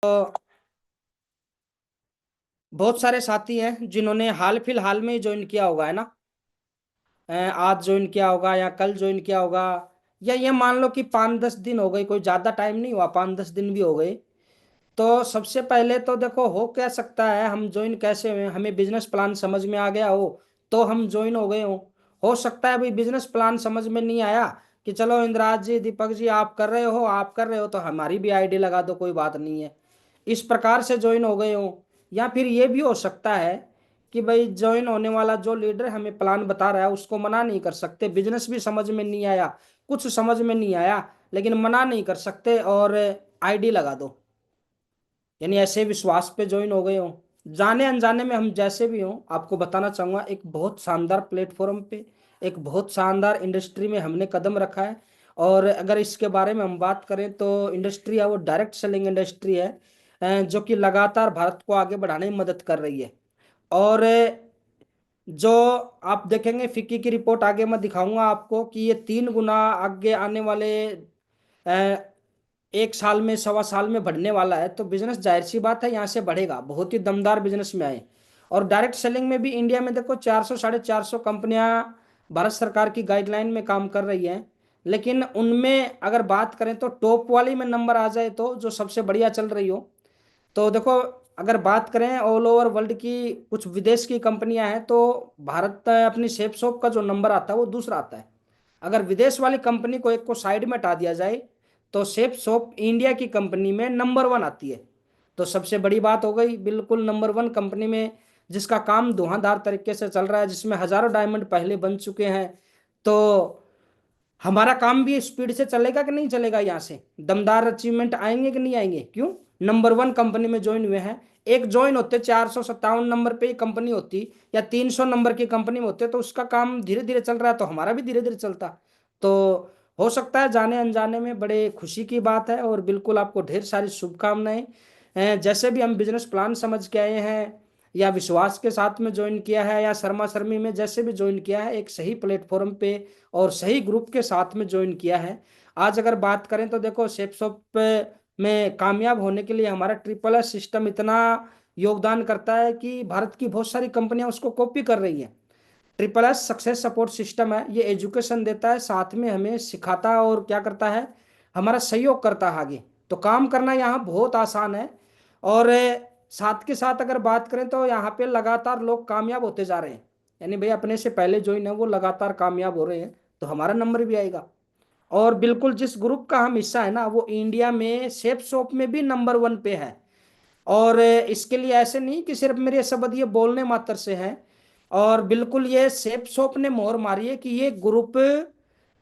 तो बहुत सारे साथी हैं जिन्होंने हाल फिलहाल में ज्वाइन किया होगा, है ना। आज ज्वाइन किया होगा या कल ज्वाइन किया होगा, या ये मान लो कि 5-10 दिन हो गए, कोई ज्यादा टाइम नहीं हुआ, 5-10 दिन भी हो गए। तो सबसे पहले तो देखो, हो क्या सकता है हम ज्वाइन कैसे हुए, हमें बिजनेस प्लान समझ में आ गया हो तो हम ज्वाइन हो गए हो सकता है भाई बिजनेस प्लान समझ में नहीं आया कि चलो इंद्राज जी, दीपक जी, आप कर रहे हो तो हमारी भी आईडी लगा दो, कोई बात नहीं है, इस प्रकार से ज्वाइन हो गए हो। या फिर ये भी हो सकता है कि भाई ज्वाइन होने वाला जो लीडर हमें प्लान बता रहा है उसको मना नहीं कर सकते, बिजनेस भी समझ में नहीं आया, कुछ समझ में नहीं आया, लेकिन मना नहीं कर सकते और आईडी लगा दो, यानी ऐसे विश्वास पे ज्वाइन हो गए हो। जाने अनजाने में हम जैसे भी हों, आपको बताना चाहूंगा एक बहुत शानदार प्लेटफॉर्म पे, एक बहुत शानदार इंडस्ट्री में हमने कदम रखा है। और अगर इसके बारे में हम बात करें तो इंडस्ट्री है वो डायरेक्ट सेलिंग इंडस्ट्री है, जो कि लगातार भारत को आगे बढ़ाने में मदद कर रही है। और जो आप देखेंगे फिक्की की रिपोर्ट आगे मैं दिखाऊंगा आपको कि ये 3 गुना आगे आने वाले 1 साल में, 1.25 साल में बढ़ने वाला है। तो बिजनेस जाहिर सी बात है यहाँ से बढ़ेगा, बहुत ही दमदार बिजनेस में आए। और डायरेक्ट सेलिंग में भी इंडिया में देखो 400 450 कंपनियां भारत सरकार की गाइडलाइन में काम कर रही हैं। लेकिन उनमें अगर बात करें तो टॉप वाली में नंबर आ जाए तो जो सबसे बढ़िया चल रही हो, तो देखो अगर बात करें ऑल ओवर वर्ल्ड की, कुछ विदेश की कंपनियां हैं तो भारत अपनी सेफ शॉप का जो नंबर आता है वो दूसरा आता है। अगर विदेश वाली कंपनी को एक को साइड में हटा दिया जाए तो सेफ शॉप इंडिया की कंपनी में नंबर 1 आती है। तो सबसे बड़ी बात हो गई, बिल्कुल नंबर 1 कंपनी में, जिसका काम धुआंधार तरीके से चल रहा है, जिसमें हजारों डायमंड पहले बन चुके हैं। तो हमारा काम भी स्पीड से चलेगा कि नहीं चलेगा, यहाँ से दमदार अचीवमेंट आएंगे कि नहीं आएंगे, क्यों, नंबर 1 कंपनी में ज्वाइन हुए हैं। एक ज्वाइन होते 457 नंबर पे ही कंपनी होती या 300 नंबर की कंपनी में होते तो उसका काम धीरे धीरे चल रहा है तो हमारा भी धीरे धीरे चलता। तो हो सकता है जाने अनजाने में बड़े खुशी की बात है, और बिल्कुल आपको ढेर सारी शुभकामनाएं। जैसे भी हम बिजनेस प्लान समझ के आए हैं, या विश्वास के साथ में ज्वाइन किया है, या शर्मा शर्मी में जैसे भी ज्वाइन किया है, एक सही प्लेटफॉर्म पे और सही ग्रुप के साथ में ज्वाइन किया है। आज अगर बात करें तो देखो शेप शॉप में कामयाब होने के लिए हमारा ट्रिपल एस सिस्टम इतना योगदान करता है कि भारत की बहुत सारी कंपनियां उसको कॉपी कर रही हैं। Triple S success support system है, ये एजुकेशन देता है, साथ में हमें सिखाता है और क्या करता है, हमारा सहयोग करता है आगे। तो काम करना यहाँ बहुत आसान है। और साथ के साथ अगर बात करें तो यहाँ पे लगातार लोग कामयाब होते जा रहे हैं, यानी भाई अपने से पहले ज्वाइन है वो लगातार कामयाब हो रहे हैं, तो हमारा नंबर भी आएगा। और बिल्कुल जिस ग्रुप का हम हिस्सा है ना, वो इंडिया में सेफ शॉप में भी नंबर 1 पे है। और इसके लिए ऐसे नहीं कि सिर्फ मेरे शब्द ये बोलने मात्र से है, और बिल्कुल ये सेफ शॉप ने मोहर मारी है कि ये ग्रुप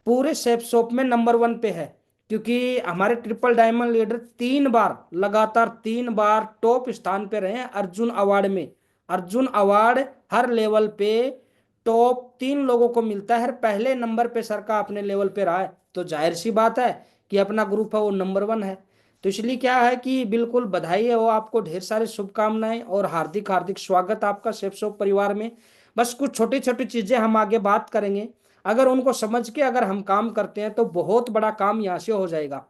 पूरे सेफ शॉप में नंबर 1 पे है। क्योंकि हमारे ट्रिपल डायमंड लीडर 3 बार, लगातार 3 बार टॉप स्थान पे रहे हैं अर्जुन अवार्ड में। अर्जुन अवार्ड हर लेवल पे टॉप 3 लोगों को मिलता है, हर पहले नंबर पे सर का अपने लेवल पे रहा है। तो जाहिर सी बात है कि अपना ग्रुप है वो नंबर 1 है। तो इसलिए क्या है कि बिल्कुल बधाई है वो आपको, ढेर सारी शुभकामनाएं और हार्दिक हार्दिक स्वागत आपका सेफ शॉप परिवार में। बस कुछ छोटी छोटी चीजें हम आगे बात करेंगे, अगर उनको समझ के अगर हम काम करते हैं तो बहुत बड़ा काम यहाँ से हो जाएगा।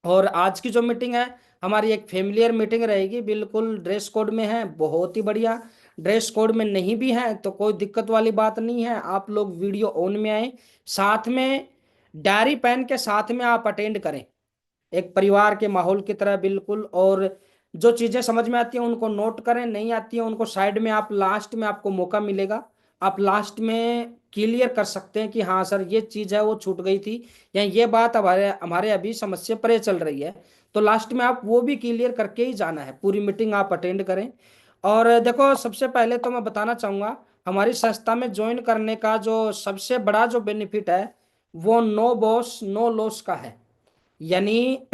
और आज की जो मीटिंग है हमारी एक फेमिलियर मीटिंग रहेगी, बिल्कुल ड्रेस कोड में है, बहुत ही बढ़िया। ड्रेस कोड में नहीं भी है तो कोई दिक्कत वाली बात नहीं है, आप लोग वीडियो ऑन में आए, साथ में डायरी पेन के साथ में आप अटेंड करें, एक परिवार के माहौल की तरह बिल्कुल। और जो चीजें समझ में आती हैं उनको नोट करें, नहीं आती हैं उनको साइड में, आप लास्ट में आपको मौका मिलेगा, आप लास्ट में क्लियर कर सकते हैं कि हाँ सर ये चीज है वो छूट गई थी, या ये बात हमारे हमारे अभी समस्या परे चल रही है। तो लास्ट में आप वो भी क्लियर करके ही जाना है, पूरी मीटिंग आप अटेंड करें। और देखो सबसे पहले तो मैं बताना चाहूंगा, हमारी संस्था में ज्वाइन करने का जो सबसे बड़ा जो बेनिफिट है वो नो बॉस नो लॉस का है। यानी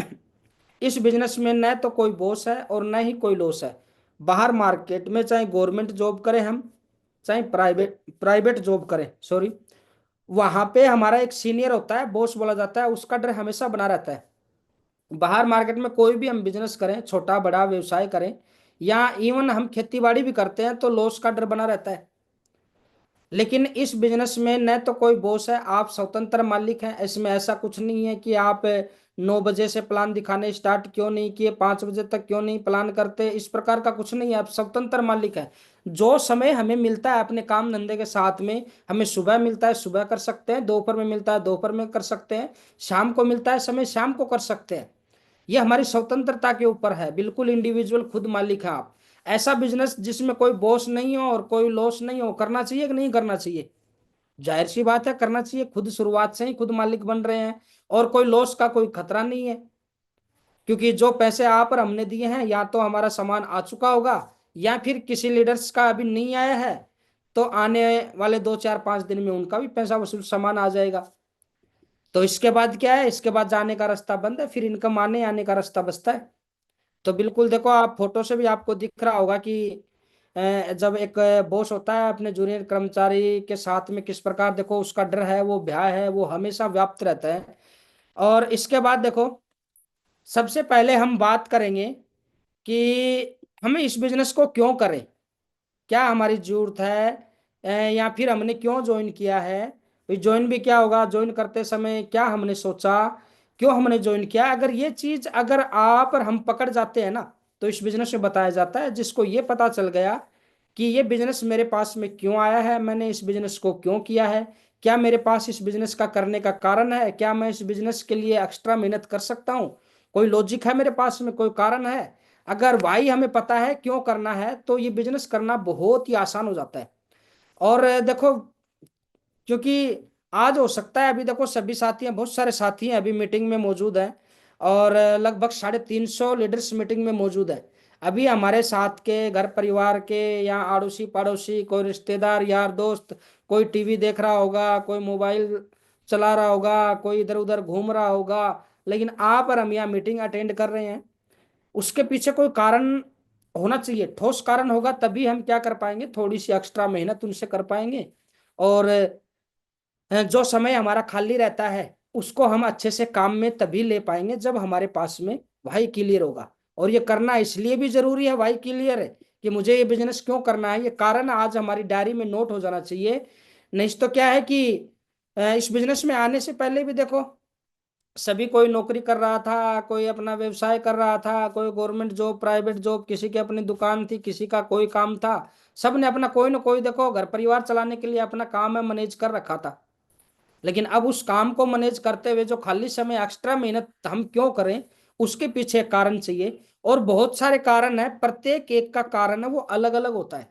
इस बिजनेस में न तो कोई बॉस है और न ही कोई लॉस है। बाहर मार्केट में चाहे गवर्नमेंट जॉब करें हम, चाहे प्राइवेट प्राइवेट जॉब करें, सॉरी, वहां पे हमारा एक सीनियर होता है, बॉस बोला जाता है, उसका डर हमेशा बना रहता है। बाहर मार्केट में कोई भी हम बिजनेस करें, छोटा बड़ा व्यवसाय करें, या इवन हम खेती बाड़ी भी करते हैं तो लॉस का डर बना रहता है। लेकिन इस बिजनेस में न तो कोई बॉस है, आप स्वतंत्र मालिक हैं, इसमें ऐसा कुछ नहीं है कि आप 9 बजे से प्लान दिखाने स्टार्ट क्यों नहीं किए, 5 बजे तक क्यों नहीं प्लान करते, इस प्रकार का कुछ नहीं है। आप स्वतंत्र मालिक है। जो समय हमें मिलता है अपने काम धंधे के साथ में, हमें सुबह मिलता है सुबह कर सकते हैं, दोपहर में मिलता है दोपहर में कर सकते हैं, शाम को मिलता है समय शाम को कर सकते हैं। ये हमारी स्वतंत्रता के ऊपर है, बिल्कुल इंडिविजुअल खुद मालिक है आप। ऐसा बिजनेस जिसमें कोई बॉस नहीं हो और कोई लॉस नहीं हो, करना चाहिए कि नहीं करना चाहिए? जाहिर सी बात है करना चाहिए, खुद शुरुआत से ही खुद मालिक बन रहे हैं और कोई लॉस का कोई खतरा नहीं है। क्योंकि जो पैसे आप और हमने दिए हैं, या तो हमारा सामान आ चुका होगा या फिर किसी लीडर्स का अभी नहीं आया है, तो आने वाले 2 4 5 दिन में उनका भी पैसा वसूल सामान आ जाएगा। तो इसके बाद क्या है, इसके बाद जाने का रास्ता बंद है, फिर इनकम आने आने का रास्ता बचता है। तो बिल्कुल देखो, आप फोटो से भी आपको दिख रहा होगा कि जब एक बॉस होता है अपने जूनियर कर्मचारी के साथ में किस प्रकार, देखो उसका डर है, वो भय है, वो हमेशा व्याप्त रहता है। और इसके बाद देखो, सबसे पहले हम बात करेंगे कि हमें इस बिजनेस को क्यों करें, क्या हमारी जरूरत है, या फिर हमने क्यों ज्वाइन किया है। ज्वाइन भी क्या होगा, ज्वाइन करते समय क्या हमने सोचा, क्यों हमने ज्वाइन किया। अगर ये चीज अगर आप और हम पकड़ जाते हैं ना, तो इस बिजनेस में बताया जाता है, जिसको ये पता चल गया कि ये बिजनेस मेरे पास में क्यों आया है, मैंने इस बिजनेस को क्यों किया है, क्या मेरे पास इस बिजनेस का करने का कारण है, क्या मैं इस बिजनेस के लिए एक्स्ट्रा मेहनत कर सकता हूँ, कोई लॉजिक है मेरे पास में, कोई कारण है। अगर भाई हमें पता है क्यों करना है, तो ये बिजनेस करना बहुत ही आसान हो जाता है। और देखो, क्योंकि आज हो सकता है, अभी देखो सभी साथी हैं, बहुत सारे साथी हैं अभी मीटिंग में मौजूद हैं, और लगभग 350 लीडर्स मीटिंग में मौजूद है। अभी हमारे साथ के घर परिवार के या अड़ोसी पड़ोसी, कोई रिश्तेदार यार दोस्त, कोई टीवी देख रहा होगा, कोई मोबाइल चला रहा होगा, कोई इधर उधर घूम रहा होगा, लेकिन आप और हम यहाँ मीटिंग अटेंड कर रहे हैं। उसके पीछे कोई कारण होना चाहिए, ठोस कारण होगा, तभी हम क्या कर पाएंगे, थोड़ी सी एक्स्ट्रा मेहनत उनसे कर पाएंगे। और जो समय हमारा खाली रहता है, उसको हम अच्छे से काम में तभी ले पाएंगे जब हमारे पास में भाई क्लियर होगा। और ये करना इसलिए भी जरूरी है, भाई क्लियर है कि मुझे ये बिजनेस क्यों करना है, ये कारण आज हमारी डायरी में नोट हो जाना चाहिए। नहीं तो क्या है कि इस बिजनेस में आने से पहले भी देखो, सभी कोई नौकरी कर रहा था, कोई अपना व्यवसाय कर रहा था, कोई गवर्नमेंट जॉब, प्राइवेट जॉब, किसी की अपनी दुकान थी, किसी का कोई काम था। सब ने अपना कोई ना कोई देखो घर परिवार चलाने के लिए अपना काम है मैनेज कर रखा था। लेकिन अब उस काम को मैनेज करते हुए जो खाली समय एक्स्ट्रा मेहनत हम क्यों करें, उसके पीछे एक कारण चाहिए। और बहुत सारे कारण है, प्रत्येक एक का कारण है वो अलग अलग होता है,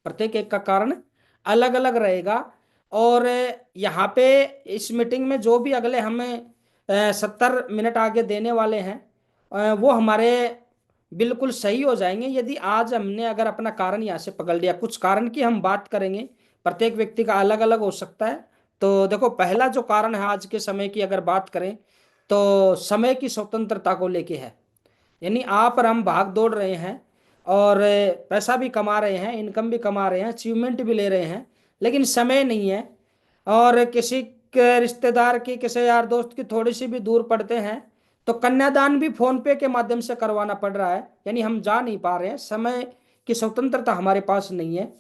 प्रत्येक एक का कारण अलग अलग रहेगा। और यहाँ पे इस मीटिंग में जो भी अगले हमें 70 मिनट आगे देने वाले हैं, वो हमारे बिल्कुल सही हो जाएंगे यदि आज हमने अगर अपना कारण यहाँ से पकड़ लिया। कुछ कारण की हम बात करेंगे, प्रत्येक व्यक्ति का अलग अलग हो सकता है। तो देखो, पहला जो कारण है आज के समय की अगर बात करें, तो समय की स्वतंत्रता को लेके है। यानी आप और हम भाग दौड़ रहे हैं और पैसा भी कमा रहे हैं, इनकम भी कमा रहे हैं, अचीवमेंट भी ले रहे हैं, लेकिन समय नहीं है। और किसी के रिश्तेदार की, किसी यार दोस्त की थोड़ी सी भी दूर पड़ते हैं, तो कन्यादान भी फोन पे के माध्यम से करवाना पड़ रहा है। यानी हम जा नहीं पा रहे हैं, समय की स्वतंत्रता हमारे पास नहीं है।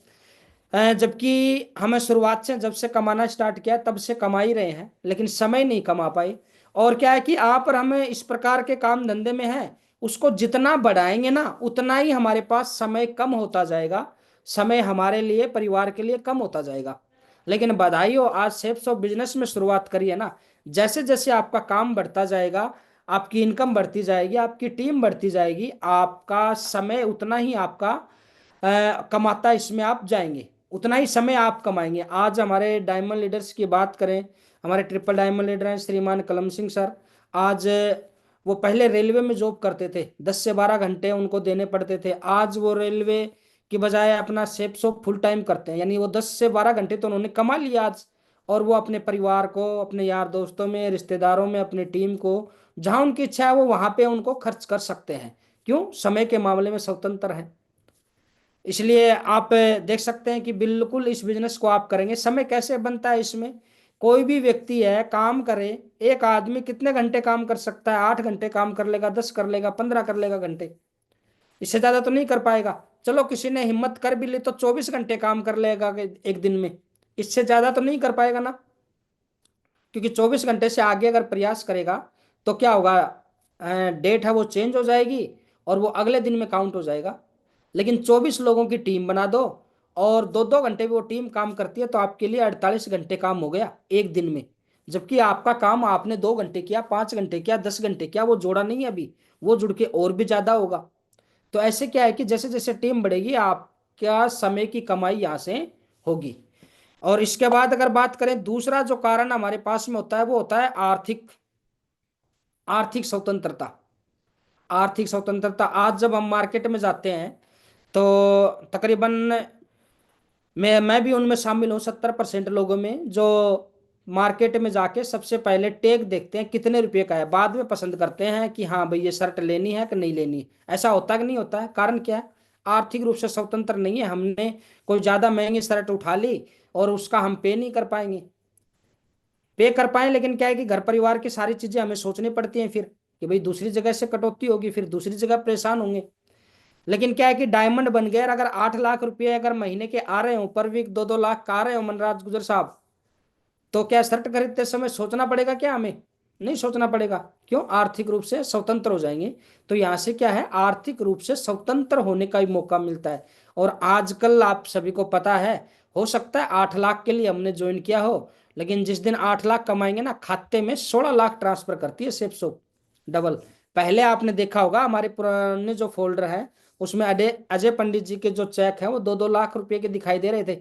जबकि हमें शुरुआत से जब से कमाना स्टार्ट किया तब से कमा ही रहे हैं, लेकिन समय नहीं कमा पाए। और क्या है कि आप और हमें इस प्रकार के काम धंधे में है, उसको जितना बढ़ाएंगे ना, उतना ही हमारे पास समय कम होता जाएगा, समय हमारे लिए परिवार के लिए कम होता जाएगा। लेकिन बधाई हो, आज सेफ्स ऑफ बिजनेस में शुरुआत करिए ना। जैसे जैसे आपका काम बढ़ता जाएगा, आपकी इनकम बढ़ती जाएगी, आपकी टीम बढ़ती जाएगी, आपका समय उतना ही आपका कमाता इसमें आप जाएंगे, उतना ही समय आप कमाएंगे। आज हमारे डायमंड लीडर्स की बात करें, हमारे ट्रिपल डायमंड लीडर हैं श्रीमान कलम सिंह सर। आज वो पहले रेलवे में जॉब करते थे, 10 से 12 घंटे उनको देने पड़ते थे। आज वो रेलवे की बजाय अपना सेप शॉप फुल टाइम करते हैं, यानी वो 10 से 12 घंटे तो उन्होंने कमा लिया आज। और वो अपने परिवार को, अपने यार दोस्तों में, रिश्तेदारों में, अपनी टीम को जहां उनकी इच्छा है वो वहां पे उनको खर्च कर सकते हैं। क्यों? समय के मामले में स्वतंत्र है। इसलिए आप देख सकते हैं कि बिल्कुल इस बिजनेस को आप करेंगे। समय कैसे बनता है इसमें, कोई भी व्यक्ति है काम करे, एक आदमी कितने घंटे काम कर सकता है? 8 घंटे काम कर लेगा, 10 कर लेगा, 15 कर लेगा घंटे, इससे ज्यादा तो नहीं कर पाएगा। चलो किसी ने हिम्मत कर भी ली तो 24 घंटे काम कर लेगा एक दिन में, इससे ज्यादा तो नहीं कर पाएगा ना। क्योंकि 24 घंटे से आगे अगर प्रयास करेगा तो क्या होगा, डेट है वो चेंज हो जाएगी और वो अगले दिन में काउंट हो जाएगा। लेकिन 24 लोगों की टीम बना दो और 2-2 घंटे भी वो टीम काम करती है, तो आपके लिए 48 घंटे काम हो गया एक दिन में। जबकि आपका काम आपने 2 घंटे किया, 5 घंटे किया, 10 घंटे किया, वो जोड़ा नहीं है अभी, वो जुड़ के और भी ज्यादा होगा। तो ऐसे क्या है कि जैसे जैसे टीम बढ़ेगी आपका समय की कमाई यहाँ से होगी। और इसके बाद अगर बात करें, दूसरा जो कारण हमारे पास में होता है वो होता है आर्थिक आर्थिक स्वतंत्रता। आर्थिक स्वतंत्रता, आज जब हम मार्केट में जाते हैं तो तकरीबन मैं भी उनमें शामिल हूँ, 70% लोगों में जो मार्केट में जाके सबसे पहले टैग देखते हैं कितने रुपए का है, बाद में पसंद करते हैं कि हाँ भाई ये शर्ट लेनी है कि नहीं लेनी। ऐसा होता है कि नहीं होता है? कारण क्या है? आर्थिक रूप से स्वतंत्र नहीं है, हमने कोई ज्यादा महंगी शर्ट उठा ली और उसका हम पे नहीं कर पाएंगे, पे कर पाए, लेकिन क्या है कि घर परिवार की सारी चीजें हमें सोचनी पड़ती हैं फिर, कि भाई दूसरी जगह से कटौती होगी, फिर दूसरी जगह परेशान होंगे। लेकिन क्या है कि डायमंड बन गए और अगर 8 लाख रुपए अगर महीने के आ रहे हो, पर वीक 2-2 लाख का आ रहे हो मनराज गुजर साहब, तो क्या शर्ट खरीदते समय सोचना पड़ेगा क्या हमें? नहीं सोचना पड़ेगा। क्यों? आर्थिक रूप से स्वतंत्र हो जाएंगे। तो यहां से क्या है, आर्थिक रूप से स्वतंत्र होने का भी मौका मिलता है। और आजकल आप सभी को पता है, हो सकता है 8 लाख के लिए हमने ज्वाइन किया हो, लेकिन जिस दिन 8 लाख कमाएंगे ना, खाते में 16 लाख ट्रांसफर करती है सेप्सो, डबल। पहले आपने देखा होगा हमारे पुराने जो फोल्डर है, उसमें अजय अजय पंडित जी के जो चेक है वो 2-2 लाख रुपए के दिखाई दे रहे थे।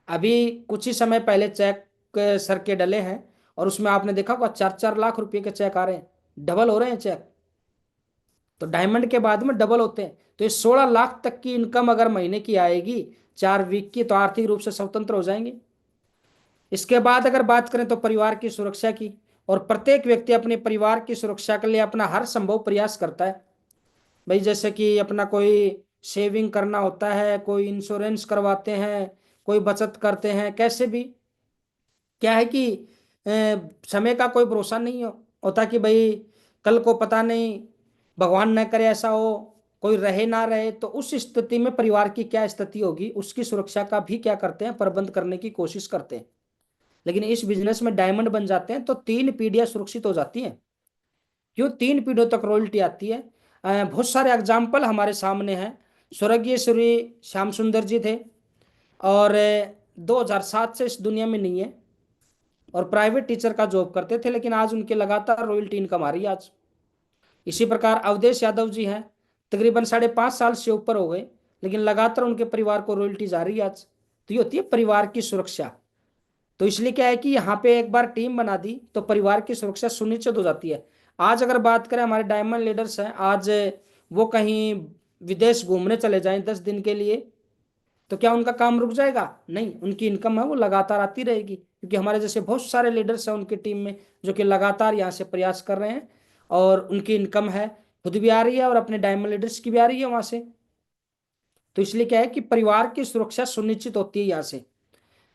अभी कुछ ही समय पहले चेक सर के डले हैं और उसमें आपने देखा होगा 4-4 लाख रुपए के चेक आ रहे हैं, डबल हो रहे हैं चेक। तो डायमंड के बाद में डबल होते हैं। तो ये 16 लाख तक की इनकम अगर महीने की आएगी 4 वीक की, तो आर्थिक रूप से स्वतंत्र हो जाएंगे। इसके बाद अगर बात करें तो परिवार की सुरक्षा की, और प्रत्येक व्यक्ति अपने परिवार की सुरक्षा के लिए अपना हर संभव प्रयास करता है। भाई जैसे कि अपना कोई सेविंग करना होता है, कोई इंश्योरेंस करवाते हैं, कोई बचत करते हैं, कैसे भी। क्या है कि समय का कोई भरोसा नहीं होता कि भाई कल को पता नहीं, भगवान न करे ऐसा हो, कोई रहे ना रहे, तो उस स्थिति में परिवार की क्या स्थिति होगी, उसकी सुरक्षा का भी क्या करते हैं, प्रबंध करने की कोशिश करते हैं। लेकिन इस बिजनेस में डायमंड बन जाते हैं तो 3 पीढ़ियां सुरक्षित हो जाती हैं। क्यों? 3 पीढ़ियों तक रॉयल्टी आती है। बहुत सारे एग्जाम्पल हमारे सामने हैं। स्वर्गीय श्री श्याम सुंदर जी थे और 2007 से इस दुनिया में नहीं है, और प्राइवेट टीचर का जॉब करते थे, लेकिन आज उनके लगातार रॉयल्टी इनकम आ रही है आज। इसी प्रकार अवधेश यादव जी हैं, तकरीबन 5.5 साल से ऊपर हो गए, लेकिन लगातार उनके परिवार को रॉयल्टी जा रही है आज। तो ये होती है परिवार की सुरक्षा। तो इसलिए क्या है कि यहाँ पे एक बार टीम बना दी तो परिवार की सुरक्षा सुनिश्चित हो जाती है। आज अगर बात करें, हमारे डायमंड लीडर्स हैं, आज वो कहीं विदेश घूमने चले जाएं 10 दिन के लिए, तो क्या उनका काम रुक जाएगा? नहीं, उनकी इनकम है वो लगातार आती रहेगी, क्योंकि हमारे जैसे बहुत सारे लीडर्स हैं उनकी टीम में जो कि लगातार यहाँ से प्रयास कर रहे हैं, और उनकी इनकम है, खुद भी आ रही है और अपने डायमंड लीडर्स की भी आ रही है वहां से। तो इसलिए क्या है कि परिवार की सुरक्षा सुनिश्चित होती है यहाँ से।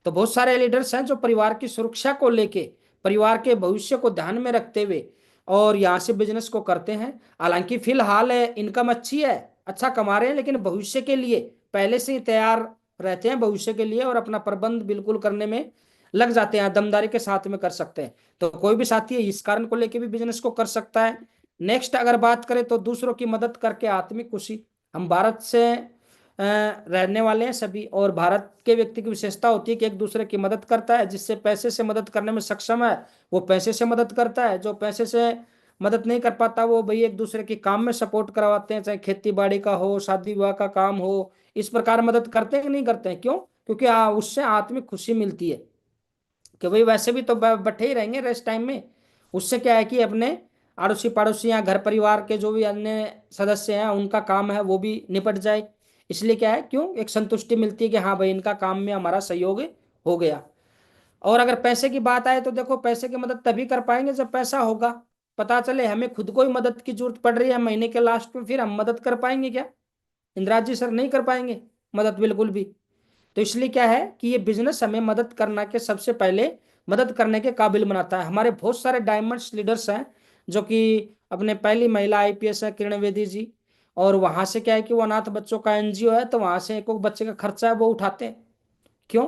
तो बहुत सारे लीडर्स हैं जो परिवार की सुरक्षा को लेके, परिवार के भविष्य को ध्यान में रखते हुए और यहाँ से बिजनेस को करते हैं। हालांकि फिलहाल इनकम अच्छी है, अच्छा कमा रहे हैं, लेकिन भविष्य के लिए पहले से ही तैयार रहते हैं भविष्य के लिए, और अपना प्रबंध बिल्कुल करने में लग जाते हैं, दमदारी के साथ में कर सकते हैं। तो कोई भी साथी इस कारण को लेके भी बिजनेस को कर सकता है। नेक्स्ट अगर बात करें तो दूसरों की मदद करके आत्मिक खुशी। हम भारत से रहने वाले हैं सभी, और भारत के व्यक्ति की विशेषता होती है कि एक दूसरे की मदद करता है। जिससे पैसे से मदद करने में सक्षम है वो पैसे से मदद करता है, जो पैसे से मदद नहीं कर पाता वो भाई एक दूसरे के काम में सपोर्ट करवाते हैं, चाहे खेती बाड़ी का हो, शादी विवाह का काम हो। इस प्रकार मदद करते हैं कि नहीं करते हैं? क्यों? क्योंकि उससे आत्मिक खुशी मिलती है कि भाई वैसे भी तो बैठे ही रहेंगे रेस्ट टाइम में। उससे क्या है कि अपने अड़ोसी पड़ोसी या घर परिवार के जो भी अन्य सदस्य हैं उनका काम है वो भी निपट जाए। इसलिए क्या है, क्यों, एक संतुष्टि मिलती है कि हाँ भाई इनका काम में हमारा सहयोग हो गया। और अगर पैसे की बात आए तो देखो, पैसे की मदद तभी कर पाएंगे जब पैसा होगा। पता चले हमें खुद को ही मदद की जरूरत पड़ रही है महीने के लास्ट में, फिर हम मदद कर पाएंगे क्या? इंदिरा जी सर नहीं कर पाएंगे मदद बिल्कुल भी। तो इसलिए क्या है कि ये बिजनेस हमें मदद करना के सबसे पहले मदद करने के काबिल बनाता है। हमारे बहुत सारे डायमंड्स लीडर्स हैं जो कि अपने पहली महिला आईपीएस है किरण बेदी जी, और वहां से क्या है कि वो अनाथ बच्चों का एनजीओ है, तो वहां से एक एक बच्चे का खर्चा है वो उठाते हैं। क्यों?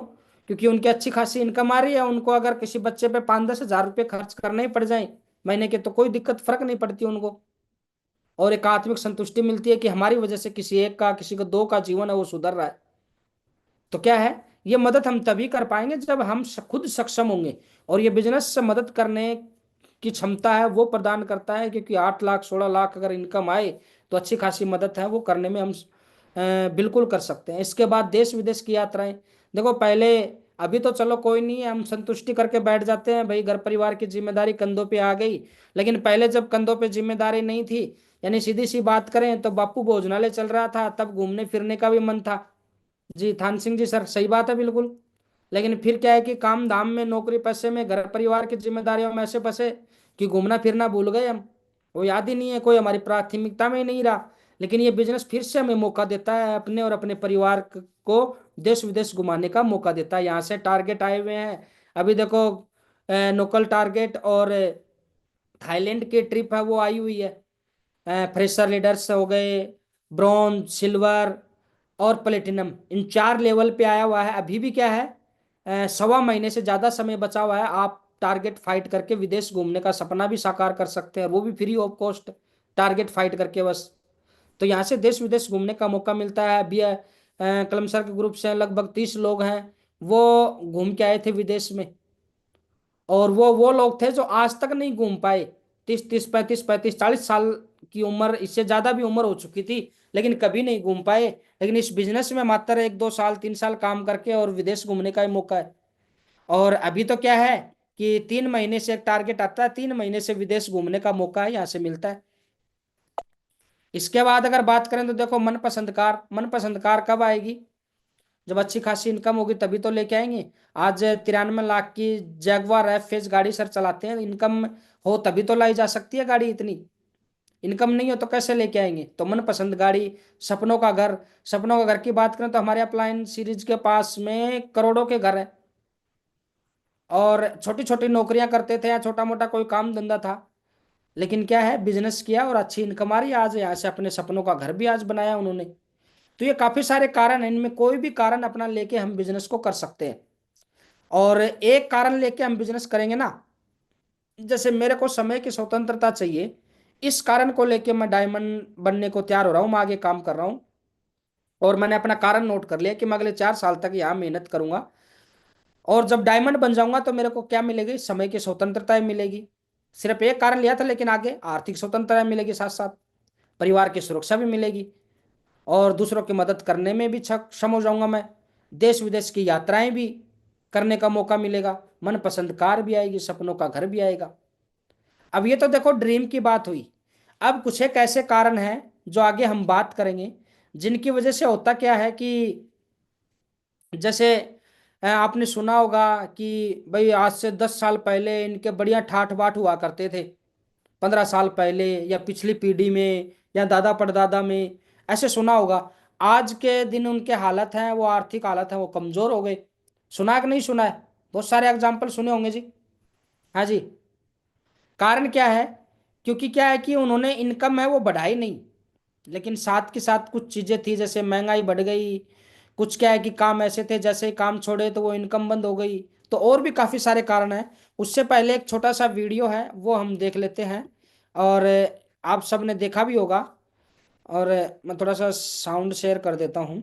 क्योंकि उनकी अच्छी खासी इनकम आ रही है, उनको अगर किसी बच्चे पे 5-10 हज़ार रुपये खर्च करने ही पड़ जाए महीने के, तो कोई दिक्कत फर्क नहीं पड़ती उनको। और एक आत्मिक संतुष्टि मिलती है कि हमारी वजह से किसी एक का, किसी को दो का जीवन है वो सुधर रहा है। तो क्या है, ये मदद हम तभी कर पाएंगे जब हम खुद सक्षम होंगे। और ये बिजनेस से मदद करने की क्षमता है वो प्रदान करता है, क्योंकि 8 लाख 16 लाख अगर इनकम आए तो अच्छी खासी मदद है वो करने में हम बिल्कुल कर सकते हैं। इसके बाद देश विदेश की यात्राएं, देखो पहले, अभी तो चलो कोई नहीं है, हम संतुष्टि करके बैठ जाते हैं भाई, घर परिवार की जिम्मेदारी कंधों पे आ गई। लेकिन पहले जब कंधों पे जिम्मेदारी नहीं थी, यानी सीधी सी बात करें तो बापू भोजनालय चल रहा था, तब घूमने फिरने का भी मन था। जी थान सिंह जी सर, सही बात है बिल्कुल। लेकिन फिर क्या है कि काम धाम में, नौकरी पैसे में, घर परिवार की जिम्मेदारियों में ऐसे फंसे कि घूमना फिरना भूल गए हम। वो याद ही नहीं है, कोई हमारी प्राथमिकता में ही नहीं रहा। लेकिन ये बिजनेस फिर से हमें मौका देता है, अपने और अपने परिवार को देश विदेश घुमाने का मौका देता है। यहाँ से टारगेट आए हुए हैं अभी देखो, लोकल टारगेट और थाईलैंड की ट्रिप है वो आई हुई है। फ्रेशर लीडर्स हो गए, ब्रॉन्ज, सिल्वर और प्लेटिनम, इन 4 लेवल पे आया हुआ है। अभी भी क्या है, 1.25 महीने से ज़्यादा समय बचा हुआ है। आप टारगेट फाइट करके विदेश घूमने का सपना भी साकार कर सकते हैं, वो भी free of cost, target fight करके बस। तो यहाँ से देश विदेश घूमने का मौका मिलता है। अभी कलम सर के ग्रुप से लगभग 30 लोग हैं, वो घूम के आए थे विदेश में। और वो लोग थे जो आज तक नहीं घूम पाए। 30 30 35 40 साल की उम्र, इससे ज्यादा भी उम्र हो चुकी थी, लेकिन कभी नहीं घूम पाए। लेकिन इस बिजनेस में मात्र 1 2 साल 3 साल काम करके और विदेश घूमने का ही मौका है। और अभी तो क्या है कि 3 महीने से एक टारगेट आता है, 3 महीने से विदेश घूमने का मौका है यहाँ से मिलता है। इसके बाद अगर बात करें तो देखो, मनपसंद कार, मनपसंद कार कब आएगी, जब अच्छी खासी इनकम होगी तभी तो लेके आएंगे। आज 93 लाख की जैगवार एफ फेज गाड़ी सर चलाते हैं, इनकम हो तभी तो लाई जा सकती है गाड़ी। इतनी इनकम नहीं हो तो कैसे लेके आएंगे। तो मनपसंद गाड़ी, सपनों का घर, सपनों का घर की बात करें तो हमारे अप्लायंस सीरीज के पास में करोड़ों के घर है। और छोटी छोटी नौकरियां करते थे या छोटा मोटा कोई काम धंधा था, लेकिन क्या है, बिजनेस किया और अच्छी इनकम आ रही है। आज यहाँ से अपने सपनों का घर भी आज बनाया उन्होंने। तो ये काफी सारे कारण हैं, इनमें कोई भी कारण अपना लेके हम बिजनेस को कर सकते हैं। और एक कारण लेके हम बिजनेस करेंगे ना, जैसे मेरे को समय की स्वतंत्रता चाहिए, इस कारण को लेके मैं डायमंड बनने को तैयार हो रहा हूँ, मैं आगे काम कर रहा हूँ। और मैंने अपना कारण नोट कर लिया कि मैं अगले 4 साल तक यहाँ मेहनत करूंगा। और जब डायमंड बन जाऊंगा तो मेरे को क्या मिलेगी, समय की स्वतंत्रता मिलेगी। सिर्फ एक कारण लिया था, लेकिन आगे आर्थिक स्वतंत्रता मिलेगी, साथ साथ परिवार की सुरक्षा भी मिलेगी, और दूसरों की मदद करने में भी सक्षम हो जाऊंगा मैं। देश विदेश की यात्राएं भी करने का मौका मिलेगा, मनपसंद कार भी आएगी, सपनों का घर भी आएगा। अब ये तो देखो ड्रीम की बात हुई। अब कुछ एक ऐसे कारण हैं जो आगे हम बात करेंगे, जिनकी वजह से होता क्या है कि जैसे आपने सुना होगा कि भाई आज से 10 साल पहले इनके बढ़िया ठाठ बाट हुआ करते थे, 15 साल पहले या पिछली पीढ़ी में या दादा परदादा में, ऐसे सुना होगा। आज के दिन उनके हालत हैं, वो आर्थिक हालत है वो कमजोर हो गए। सुना है कि नहीं सुना है, बहुत सारे एग्जाम्पल सुने होंगे जी। हाँ जी। कारण क्या है, क्योंकि क्या है कि उन्होंने इनकम है वो बढ़ाई नहीं, लेकिन साथ के साथ कुछ चीजें थी, जैसे महंगाई बढ़ गई, कुछ क्या है कि काम ऐसे थे जैसे ही काम छोड़े तो वो इनकम बंद हो गई। तो और भी काफी सारे कारण हैं। उससे पहले एक छोटा सा वीडियो है वो हम देख लेते हैं, और आप सबने देखा भी होगा। और मैं थोड़ा सा साउंड शेयर कर देता हूँ।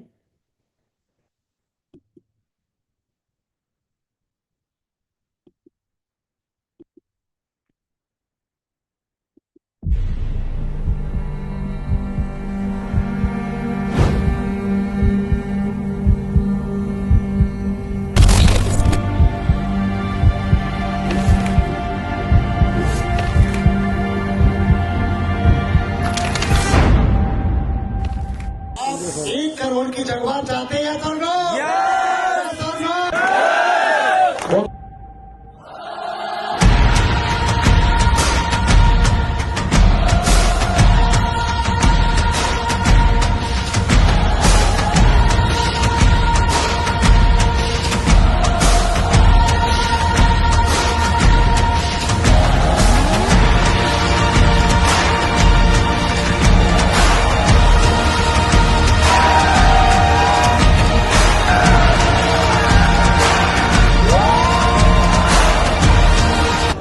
आप 1 करोड़ की जगवा चाहते हैं दोनों?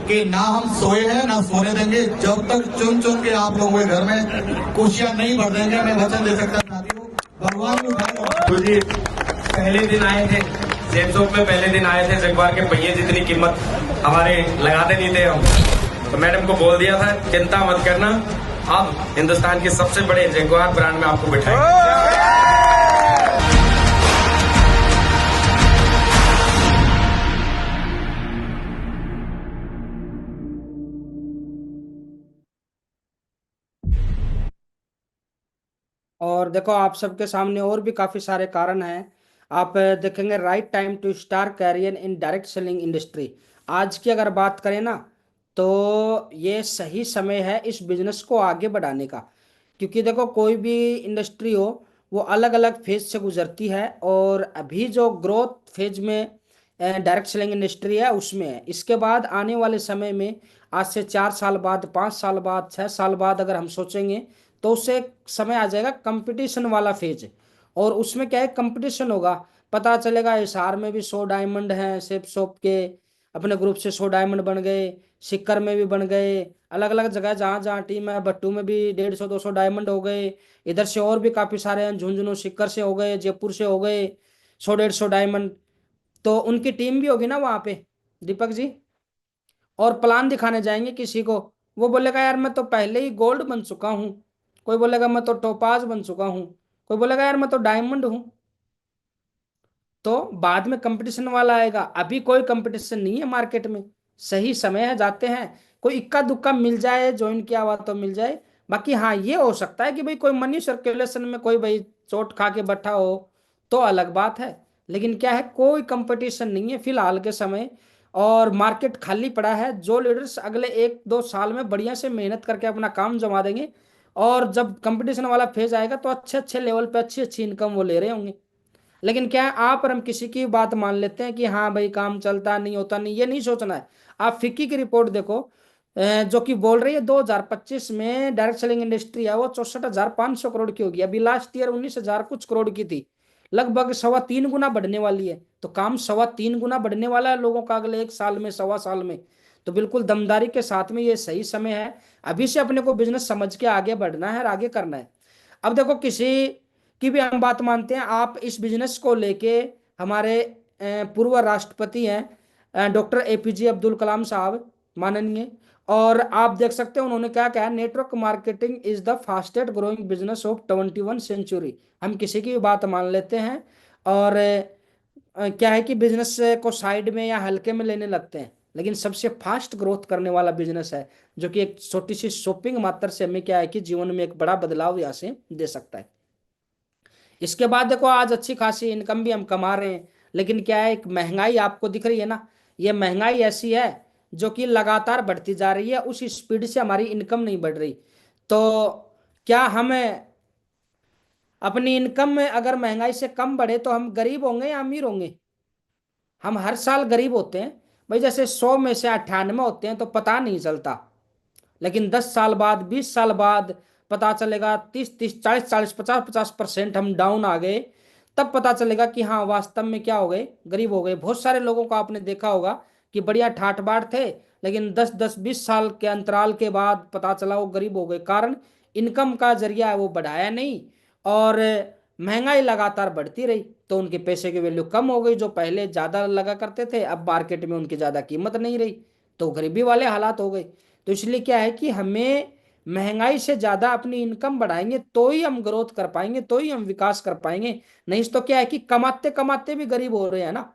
कि ना हम सोए हैं ना सोने जब तक चुन चुन के आप लोगों के घर में कुर्सियां नहीं भर देंगे, मैं वचन दे सकता साथियों, भगवान भी उठाएगा। तो जी पहले दिन आए थे जेन शॉप में, पहले दिन आए थे, जगवार के पहिए जितनी कीमत हमारे लगाते नहीं थे हम, तो मैडम को बोल दिया था चिंता मत करना, अब हिंदुस्तान के सबसे बड़े जगवार ब्रांड में आपको बिठाएंगे। और देखो आप सबके सामने और भी काफी सारे कारण हैं। आप देखेंगे right time to start career in direct selling industry. आज की अगर बात करें ना, तो ये सही समय है इस बिजनेस को आगे बढ़ाने का। क्योंकि देखो कोई भी इंडस्ट्री हो वो अलग अलग फेज से गुजरती है, और अभी जो ग्रोथ फेज में डायरेक्ट सेलिंग इंडस्ट्री है उसमें है। इसके बाद आने वाले समय में, आज से 4 साल बाद, 5 साल बाद, 6 साल बाद अगर हम सोचेंगे, तो उससे एक समय आ जाएगा कंपटीशन वाला फेज। और उसमें क्या है, कंपटीशन होगा। पता चलेगा हिसार में भी 100 डायमंड हैं सेफ शॉप के, अपने ग्रुप से 100 डायमंड बन गए, सिक्कर में भी बन गए, अलग अलग जगह जहाँ जहाँ टीम है, भट्टू में भी 150-200 डायमंड हो गए। इधर से और भी काफी सारे हैं, झुंझुनू सिक्कर से हो गए, जयपुर से हो गए 100-150 डायमंड। तो उनकी टीम भी होगी ना वहां पे, दीपक जी। और प्लान दिखाने जाएंगे किसी को, वो बोलेगा यार मैं तो पहले ही गोल्ड बन चुका हूँ, कोई बोलेगा मैं तो टोपाज बन चुका हूँ, कोई बोलेगा यार मैं तो डायमंड हूँ। तो बाद में कंपटीशन वाला आएगा, अभी कोई कंपटीशन नहीं है मार्केट में। सही समय है, जाते हैं, कोई इक्का दुक्का मिल जाए, ज्वाइन किया हुआ तो मिल जाए। बाकी हाँ ये हो सकता है कि भाई कोई मनी सर्कुलेशन में कोई भाई चोट खा के बैठा हो, तो अलग बात है। लेकिन क्या है, कोई कंपटीशन नहीं है फिलहाल के समय, और मार्केट खाली पड़ा है। जो लीडर्स अगले 1-2 साल में बढ़िया से मेहनत करके अपना काम जमा देंगे, और जब कंपटीशन वाला फेज आएगा तो अच्छे अच्छे लेवल पे अच्छी अच्छी इनकम वो ले रहे होंगे। लेकिन क्या है, आप और हम किसी की बात मान लेते हैं कि हाँ भाई काम चलता नहीं, होता नहीं, ये नहीं सोचना है। आप फिक्की की रिपोर्ट देखो, जो कि बोल रही है 2025 में डायरेक्ट सेलिंग इंडस्ट्री है वो 64,500 करोड़ की होगी। अभी लास्ट ईयर 19,000 कुछ करोड़ की थी, लगभग 3.25 गुना बढ़ने वाली है। तो काम 3.25 गुना बढ़ने वाला है लोगों का अगले 1 साल में, 1.25 साल में। तो बिल्कुल दमदारी के साथ में ये सही समय है, अभी से अपने को बिजनेस समझ के आगे बढ़ना है और आगे करना है। अब देखो किसी की भी हम बात मानते हैं, आप इस बिजनेस को लेके, हमारे पूर्व राष्ट्रपति हैं डॉक्टर एपीजे अब्दुल कलाम साहब माननीय, और आप देख सकते हैं उन्होंने क्या कहा, network marketing is the fastest growing business of 21st century। हम किसी की भी बात मान लेते हैं, और क्या है कि बिजनेस को साइड में या हल्के में लेने लगते हैं, लेकिन सबसे फास्ट ग्रोथ करने वाला बिजनेस है, जो कि एक छोटी सी शॉपिंग मात्र से हमें क्या है कि जीवन में एक बड़ा बदलाव यहाँ से दे सकता है। इसके बाद देखो आज अच्छी खासी इनकम भी हम कमा रहे हैं, लेकिन क्या है, एक महंगाई आपको दिख रही है ना, ये महंगाई ऐसी है जो कि लगातार बढ़ती जा रही है, उस स्पीड से हमारी इनकम नहीं बढ़ रही। तो क्या हमें अपनी इनकम में अगर महंगाई से कम बढ़े तो हम गरीब होंगे या अमीर होंगे? हम हर साल गरीब होते हैं भाई, जैसे 100 में से 98 होते हैं तो पता नहीं चलता, लेकिन 10 साल बाद, 20 साल बाद पता चलेगा, 30-30, 40-40, 50-50% हम डाउन आ गए। तब पता चलेगा कि हाँ वास्तव में क्या हो गए, गरीब हो गए। बहुत सारे लोगों को आपने देखा होगा कि बढ़िया ठाठ बाट थे, लेकिन 10-10, 20 साल के अंतराल के बाद पता चला वो गरीब हो गए। कारण इनकम का जरिया है वो बढ़ाया नहीं, और महंगाई लगातार बढ़ती रही, तो उनके पैसे की वैल्यू कम हो गई। जो पहले ज्यादा लगा करते थे अब मार्केट में उनकी ज्यादा कीमत नहीं रही, तो गरीबी वाले हालात हो गए। तो इसलिए क्या है कि हमें महंगाई से ज्यादा अपनी इनकम बढ़ाएंगे तो ही हम ग्रोथ कर पाएंगे, तो ही हम विकास कर पाएंगे। नहीं तो क्या है कि कमाते कमाते भी गरीब हो रहे हैं ना,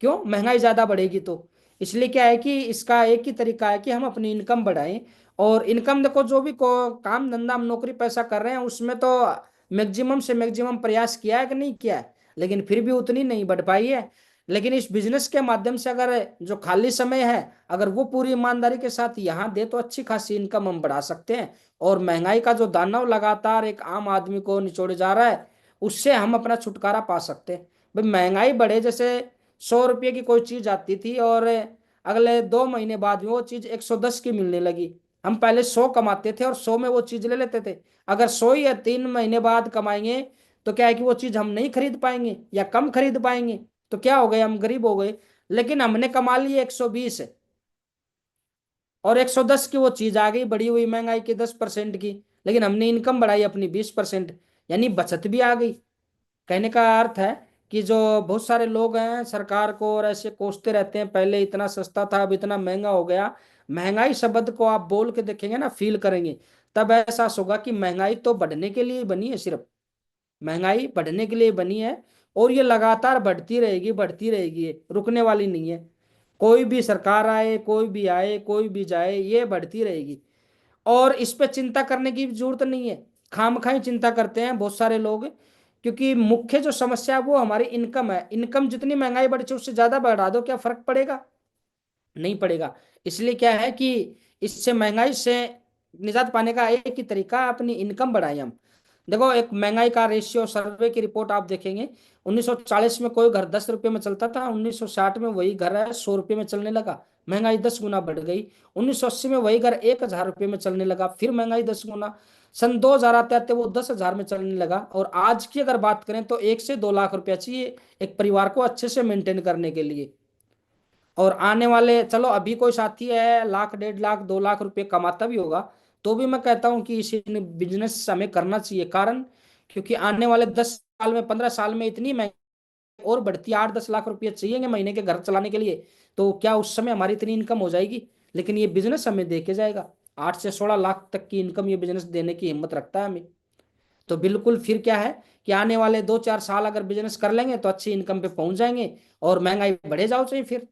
क्यों, महंगाई ज्यादा बढ़ेगी तो। इसलिए क्या है कि इसका एक ही तरीका है कि हम अपनी इनकम बढ़ाएं। और इनकम देखो, जो भी काम धंधा हम नौकरी पैसा कर रहे हैं उसमें तो मैक्सिमम से मैक्सिमम प्रयास किया है कि नहीं किया है, लेकिन फिर भी उतनी नहीं बढ़ पाई है। लेकिन इस बिजनेस के माध्यम से अगर जो खाली समय है, अगर वो पूरी ईमानदारी के साथ यहाँ दे तो अच्छी खासी इनकम हम बढ़ा सकते हैं। और महंगाई का जो दानव लगातार एक आम आदमी को निचोड़े जा रहा है, उससे हम अपना छुटकारा पा सकते हैं। भाई महंगाई बढ़े, जैसे 100 रुपये की कोई चीज आती थी और अगले 2 महीने बाद में वो चीज 110 की मिलने लगी। हम पहले 100 कमाते थे और 100 में वो चीज ले लेते थे। अगर 100 या 3 महीने बाद कमाएंगे तो क्या है कि वो चीज हम नहीं खरीद पाएंगे या कम खरीद पाएंगे, तो क्या हो गए, हम गरीब हो गए। लेकिन हमने कमा लिए 120, और 110 की वो चीज आ गई बढ़ी हुई महंगाई की 10% की, लेकिन हमने इनकम बढ़ाई अपनी 20%, यानी बचत भी आ गई। कहने का अर्थ है कि जो बहुत सारे लोग हैं सरकार को और ऐसे कोसते रहते हैं पहले इतना सस्ता था अब इतना महंगा हो गया, महंगाई शब्द को आप बोल के देखेंगे ना, फील करेंगे, तब एहसास होगा कि महंगाई तो बढ़ने के लिए ही बनी है, सिर्फ महंगाई बढ़ने के लिए बनी है। और ये लगातार बढ़ती रहेगी, ये रुकने वाली नहीं है। कोई भी सरकार आए, कोई भी आए, कोई भी जाए, ये बढ़ती रहेगी। और इस पे चिंता करने की जरूरत नहीं है, खामखाई चिंता करते हैं बहुत सारे लोग, क्योंकि मुख्य जो समस्या है वो हमारी इनकम है। इनकम जितनी महंगाई बढ़े उससे ज्यादा बढ़ा दो, क्या फर्क पड़ेगा? नहीं पड़ेगा। इसलिए क्या है कि इससे महंगाई से निजात पाने का एक ही तरीका है, अपनी इनकम बढ़ाएं हम। देखो, एक महंगाई का रेशियो सर्वे की रिपोर्ट आप देखेंगे, 1940 में कोई घर 10 रुपए में चलता था, 1960 में वही घर है 100 रुपए में चलने लगा, महंगाई 10 गुना बढ़ गई। 1980 में वही घर 1000 रुपये में चलने लगा, फिर महंगाई 10 गुना। सन 2000 आते आते वो 10,000 में चलने लगा। और आज की अगर बात करें तो 1 से 2 लाख रुपया चाहिए एक परिवार को अच्छे से मेंटेन करने के लिए। और आने वाले, चलो अभी कोई साथी है लाख 1.5 लाख 2 लाख रुपए कमाता भी होगा, तो भी मैं कहता हूँ कि इसी बिजनेस हमें करना चाहिए। कारण, क्योंकि आने वाले 10 साल में 15 साल में इतनी महंगाई और बढ़ती, 8-10 लाख रुपए चाहिए महीने के घर चलाने के लिए, तो क्या उस समय हमारी इतनी इनकम हो जाएगी? लेकिन ये बिजनेस हमें दे के जाएगा, 8 से 16 लाख तक की इनकम ये बिजनेस देने की हिम्मत रखता है हमें। तो बिल्कुल फिर क्या है कि आने वाले 2-4 साल अगर बिजनेस कर लेंगे तो अच्छी इनकम पे पहुंच जाएंगे, और महंगाई बढ़े जाओ चाहिए, फिर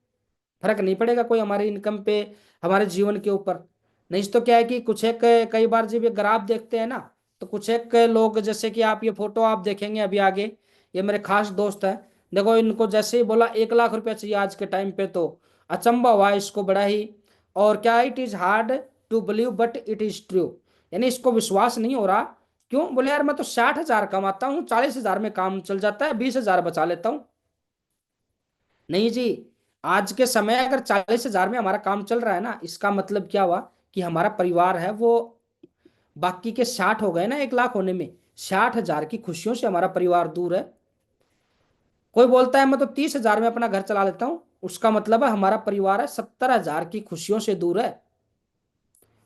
फर्क नहीं पड़ेगा कोई हमारी इनकम पे, हमारे जीवन के ऊपर। नहीं तो क्या है कि कुछ एक, कई बार जब ये ग्राफ देखते हैं ना, तो कुछ एक लोग, जैसे कि आप ये फोटो आप देखेंगे अभी आगे, ये मेरे खास दोस्त है, देखो इनको जैसे ही बोला 1 लाख रुपया चाहिए आज के टाइम पे, तो अचंभा हुआ इसको बड़ा ही। और क्या, it is hard to believe but it is true, यानी इसको विश्वास नहीं हो रहा। क्यों? बोले यार मैं तो 60,000 कमाता हूँ, 40,000 में काम चल जाता है, 20,000 बचा लेता हूँ। नहीं जी, आज के समय अगर 40,000 में हमारा काम चल रहा है ना, इसका मतलब क्या हुआ कि हमारा परिवार है वो, बाकी के 60 हो गए ना 1 लाख होने में, 60,000 की खुशियों से हमारा परिवार दूर है। कोई बोलता है मैं तो 30,000 में अपना घर चला लेता हूं, उसका मतलब है हमारा परिवार है 70,000 की खुशियों से दूर है।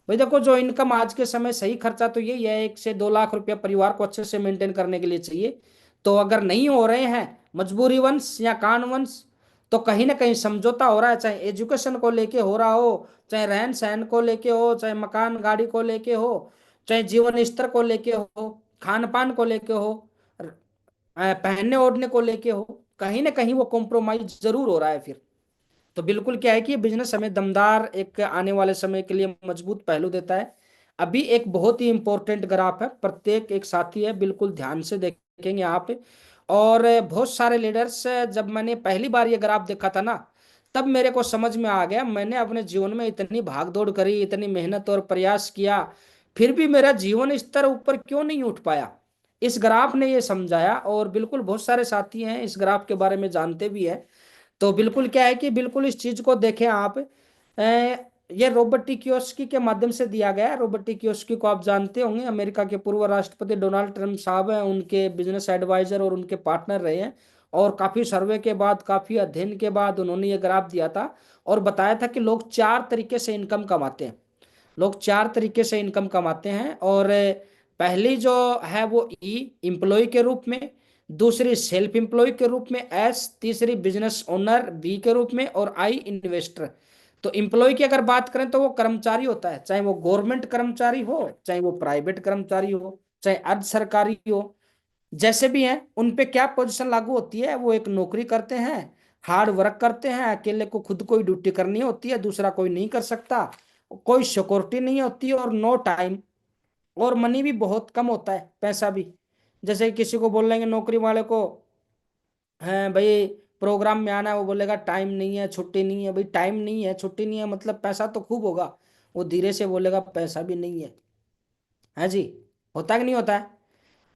भाई देखो, जो इनकम आज के समय, सही खर्चा तो यही है, 1 से 2 लाख रुपया परिवार को अच्छे से मेंटेन करने के लिए चाहिए। तो अगर नहीं हो रहे हैं मजबूरी वंश या कान वंश, तो कहीं ना कहीं समझौता हो रहा है, चाहे एजुकेशन को लेके हो रहा हो, चाहे रहन सहन को लेके हो, चाहे मकान गाड़ी को लेके हो, चाहे जीवन स्तर को लेके हो, खान पान को लेके हो, पहनने ओढ़ने को लेके हो, कहीं ना कहीं वो कॉम्प्रोमाइज जरूर हो रहा है फिर। तो बिल्कुल क्या है कि ये बिजनेस हमें दमदार एक आने वाले समय के लिए मजबूत पहलू देता है। अभी एक बहुत ही इंपॉर्टेंट ग्राफ है, प्रत्येक एक साथी है, बिल्कुल ध्यान से देखेंगे आप। और बहुत सारे लीडर्स, जब मैंने पहली बार ये ग्राफ देखा था ना, तब मेरे को समझ में आ गया, मैंने अपने जीवन में इतनी भाग दौड़ करी, इतनी मेहनत और प्रयास किया, फिर भी मेरा जीवन स्तर ऊपर क्यों नहीं उठ पाया। इस ग्राफ ने ये समझाया, और बिल्कुल बहुत सारे साथी हैं इस ग्राफ के बारे में जानते भी हैं। तो बिल्कुल क्या है कि बिल्कुल इस चीज को देखें आप। ये रॉबर्ट टी कियोस्की के माध्यम से दिया गया है। रॉबर्ट टी कियोस्की को आप जानते होंगे, अमेरिका के पूर्व राष्ट्रपति डोनाल्ड ट्रंप साहब हैं, उनके बिजनेस एडवाइजर और उनके पार्टनर रहे हैं। और काफी सर्वे के बाद, काफी अध्ययन के बाद उन्होंने ये ग्राफ दिया था, और बताया था कि लोग 4 तरीके से इनकम कमाते हैं। लोग 4 तरीके से इनकम कमाते हैं। और पहली जो है वो ई, एम्प्लॉय के रूप में, दूसरी सेल्फ एम्प्लॉय के रूप में एस, तीसरी बिजनेस ओनर बी के रूप में, और आई इन्वेस्टर। तो एम्प्लॉय की अगर बात करें तो वो कर्मचारी होता है, चाहे वो गवर्नमेंट कर्मचारी हो, चाहे वो प्राइवेट कर्मचारी हो, चाहे अर्ध सरकारी हो, जैसे भी हैं उन पे क्या पोजीशन लागू होती है, वो एक नौकरी करते हैं, हार्ड वर्क करते हैं, अकेले को खुद कोई ड्यूटी करनी होती है, दूसरा कोई नहीं कर सकता, कोई सिक्योरिटी नहीं होती, और नो टाइम, और मनी भी बहुत कम होता है, पैसा भी। जैसे किसी को बोल लेंगे नौकरी वाले को, है भाई प्रोग्राम में आना है, वो बोलेगा टाइम नहीं है, छुट्टी नहीं है। भाई टाइम नहीं है, छुट्टी नहीं है, मतलब पैसा तो खूब होगा, वो धीरे से बोलेगा पैसा भी नहीं है जी। होता है कि नहीं होता है?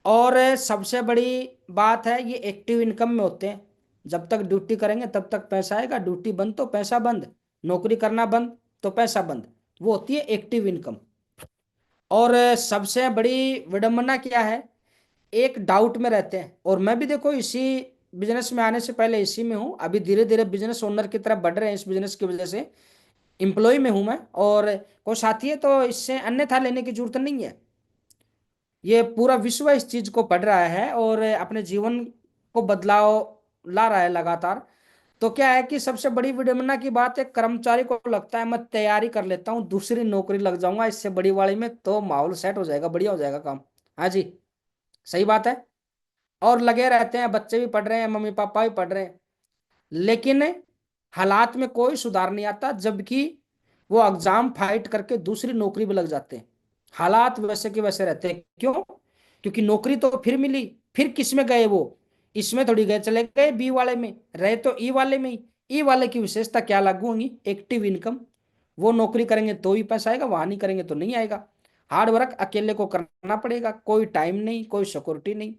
और सबसे बड़ी बात है, ये एक्टिव इनकम में होते हैं। जब तक ड्यूटी करेंगे तब तक पैसा आएगा, ड्यूटी बंद तो पैसा बंद, नौकरी करना बंद तो पैसा बंद, वो होती है एक्टिव इनकम। और सबसे बड़ी विडंबना क्या है, एक डाउट में रहते हैं। और मैं भी देखो इसी बिजनेस में आने से पहले इसी में हूँ, अभी धीरे धीरे बिजनेस ओनर की तरफ बढ़ रहे हैं इस बिजनेस की वजह से। एम्प्लॉय में हूं मैं, और कोई साथी है तो इससे अन्यथा लेने की जरूरत नहीं है। ये पूरा विश्व इस चीज को पढ़ रहा है और अपने जीवन को बदलाव ला रहा है लगातार। तो क्या है कि सबसे बड़ी विडंबना की बात है, कर्मचारी को लगता है मैं तैयारी कर लेता हूँ, दूसरी नौकरी लग जाऊंगा इससे बड़ी वाली में, तो माहौल सेट हो जाएगा, बढ़िया हो जाएगा काम। हाँ जी, सही बात है। और लगे रहते हैं, बच्चे भी पढ़ रहे हैं, मम्मी पापा भी पढ़ रहे हैं, लेकिन हालात में कोई सुधार नहीं आता, जबकि वो एग्जाम फाइट करके दूसरी नौकरी भी लग जाते हैं। हालात वैसे के वैसे रहते हैं, क्यों? क्योंकि नौकरी तो फिर मिली, फिर किस में गए वो? इसमें थोड़ी गए, चले गए बी वाले में, रहे तो ई वाले में ही। ई वाले की विशेषता क्या लागू होगी? Active income. वो नौकरी करेंगे तो ही पैसा आएगा, वहां नहीं करेंगे तो नहीं आएगा। हार्ड वर्क अकेले को करना पड़ेगा, कोई टाइम नहीं, कोई सिक्योरिटी नहीं।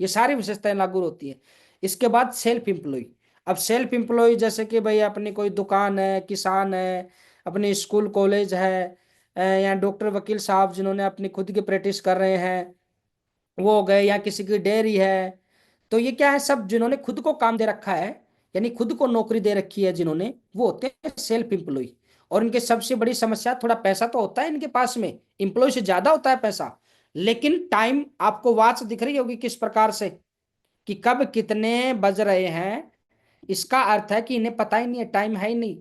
ये सारी विशेषताएं लागू होती है। इसके बाद सेल्फ एम्प्लॉय। अब सेल्फ एम्प्लॉय जैसे कि भाई अपनी कोई दुकान है, किसान है, अपनी स्कूल कॉलेज है, या डॉक्टर वकील साहब जिन्होंने अपनी खुद की प्रैक्टिस कर रहे हैं वो हो गए, या किसी की डेयरी है। तो ये क्या है, सब जिन्होंने खुद को काम दे रखा है, यानी खुद को नौकरी दे रखी है जिन्होंने, वो होते हैं सेल्फ एम्प्लॉय। और इनके सबसे बड़ी समस्या, थोड़ा पैसा तो होता है इनके पास में, एम्प्लॉय से ज्यादा होता है पैसा, लेकिन टाइम आपको वॉच दिख रही होगी किस प्रकार से, कि कब कितने बज रहे हैं। इसका अर्थ है कि इन्हें पता ही नहीं है, टाइम है ही नहीं।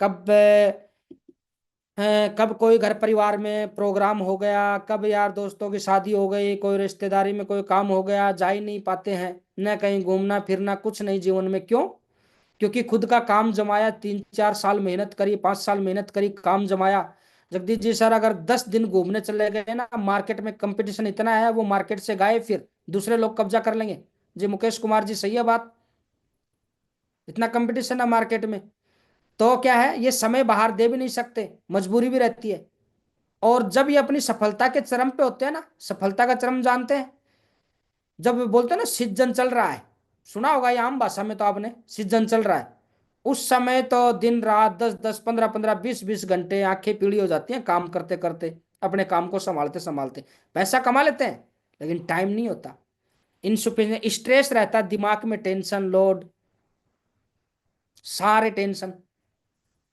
कब कब कोई घर परिवार में प्रोग्राम हो गया, कब यार दोस्तों की शादी हो गई, कोई रिश्तेदारी में कोई काम हो गया, जा ही नहीं पाते हैं, न कहीं घूमना फिरना, कुछ नहीं जीवन में। क्यों? क्योंकि खुद का काम जमाया, 3-4 साल मेहनत करी, 5 साल मेहनत करी, काम जमाया। जगदीश जी सर अगर 10 दिन घूमने चले गए ना, मार्केट में कंपटीशन इतना है, वो मार्केट से गायब, फिर दूसरे लोग कब्जा कर लेंगे। जी मुकेश कुमार जी, सही है बात? इतना कंपटीशन है मार्केट में। तो क्या है, ये समय बाहर दे भी नहीं सकते, मजबूरी भी रहती है। और जब ये अपनी सफलता के चरम पे होते हैं ना, सफलता का चरम जानते हैं, जब बोलते हैं ना सीजन चल रहा है, सुना होगा ये आम भाषा में तो आपने, सीजन चल रहा है, उस समय तो दिन रात 10-10, 15-15, 20-20 घंटे आंखें पीली हो जाती हैं काम करते करते, अपने काम को संभालते संभालते। पैसा कमा लेते हैं लेकिन टाइम नहीं होता, इनसुफिशिएंट स्ट्रेस रहता है, दिमाग में टेंशन लोड, सारे टेंशन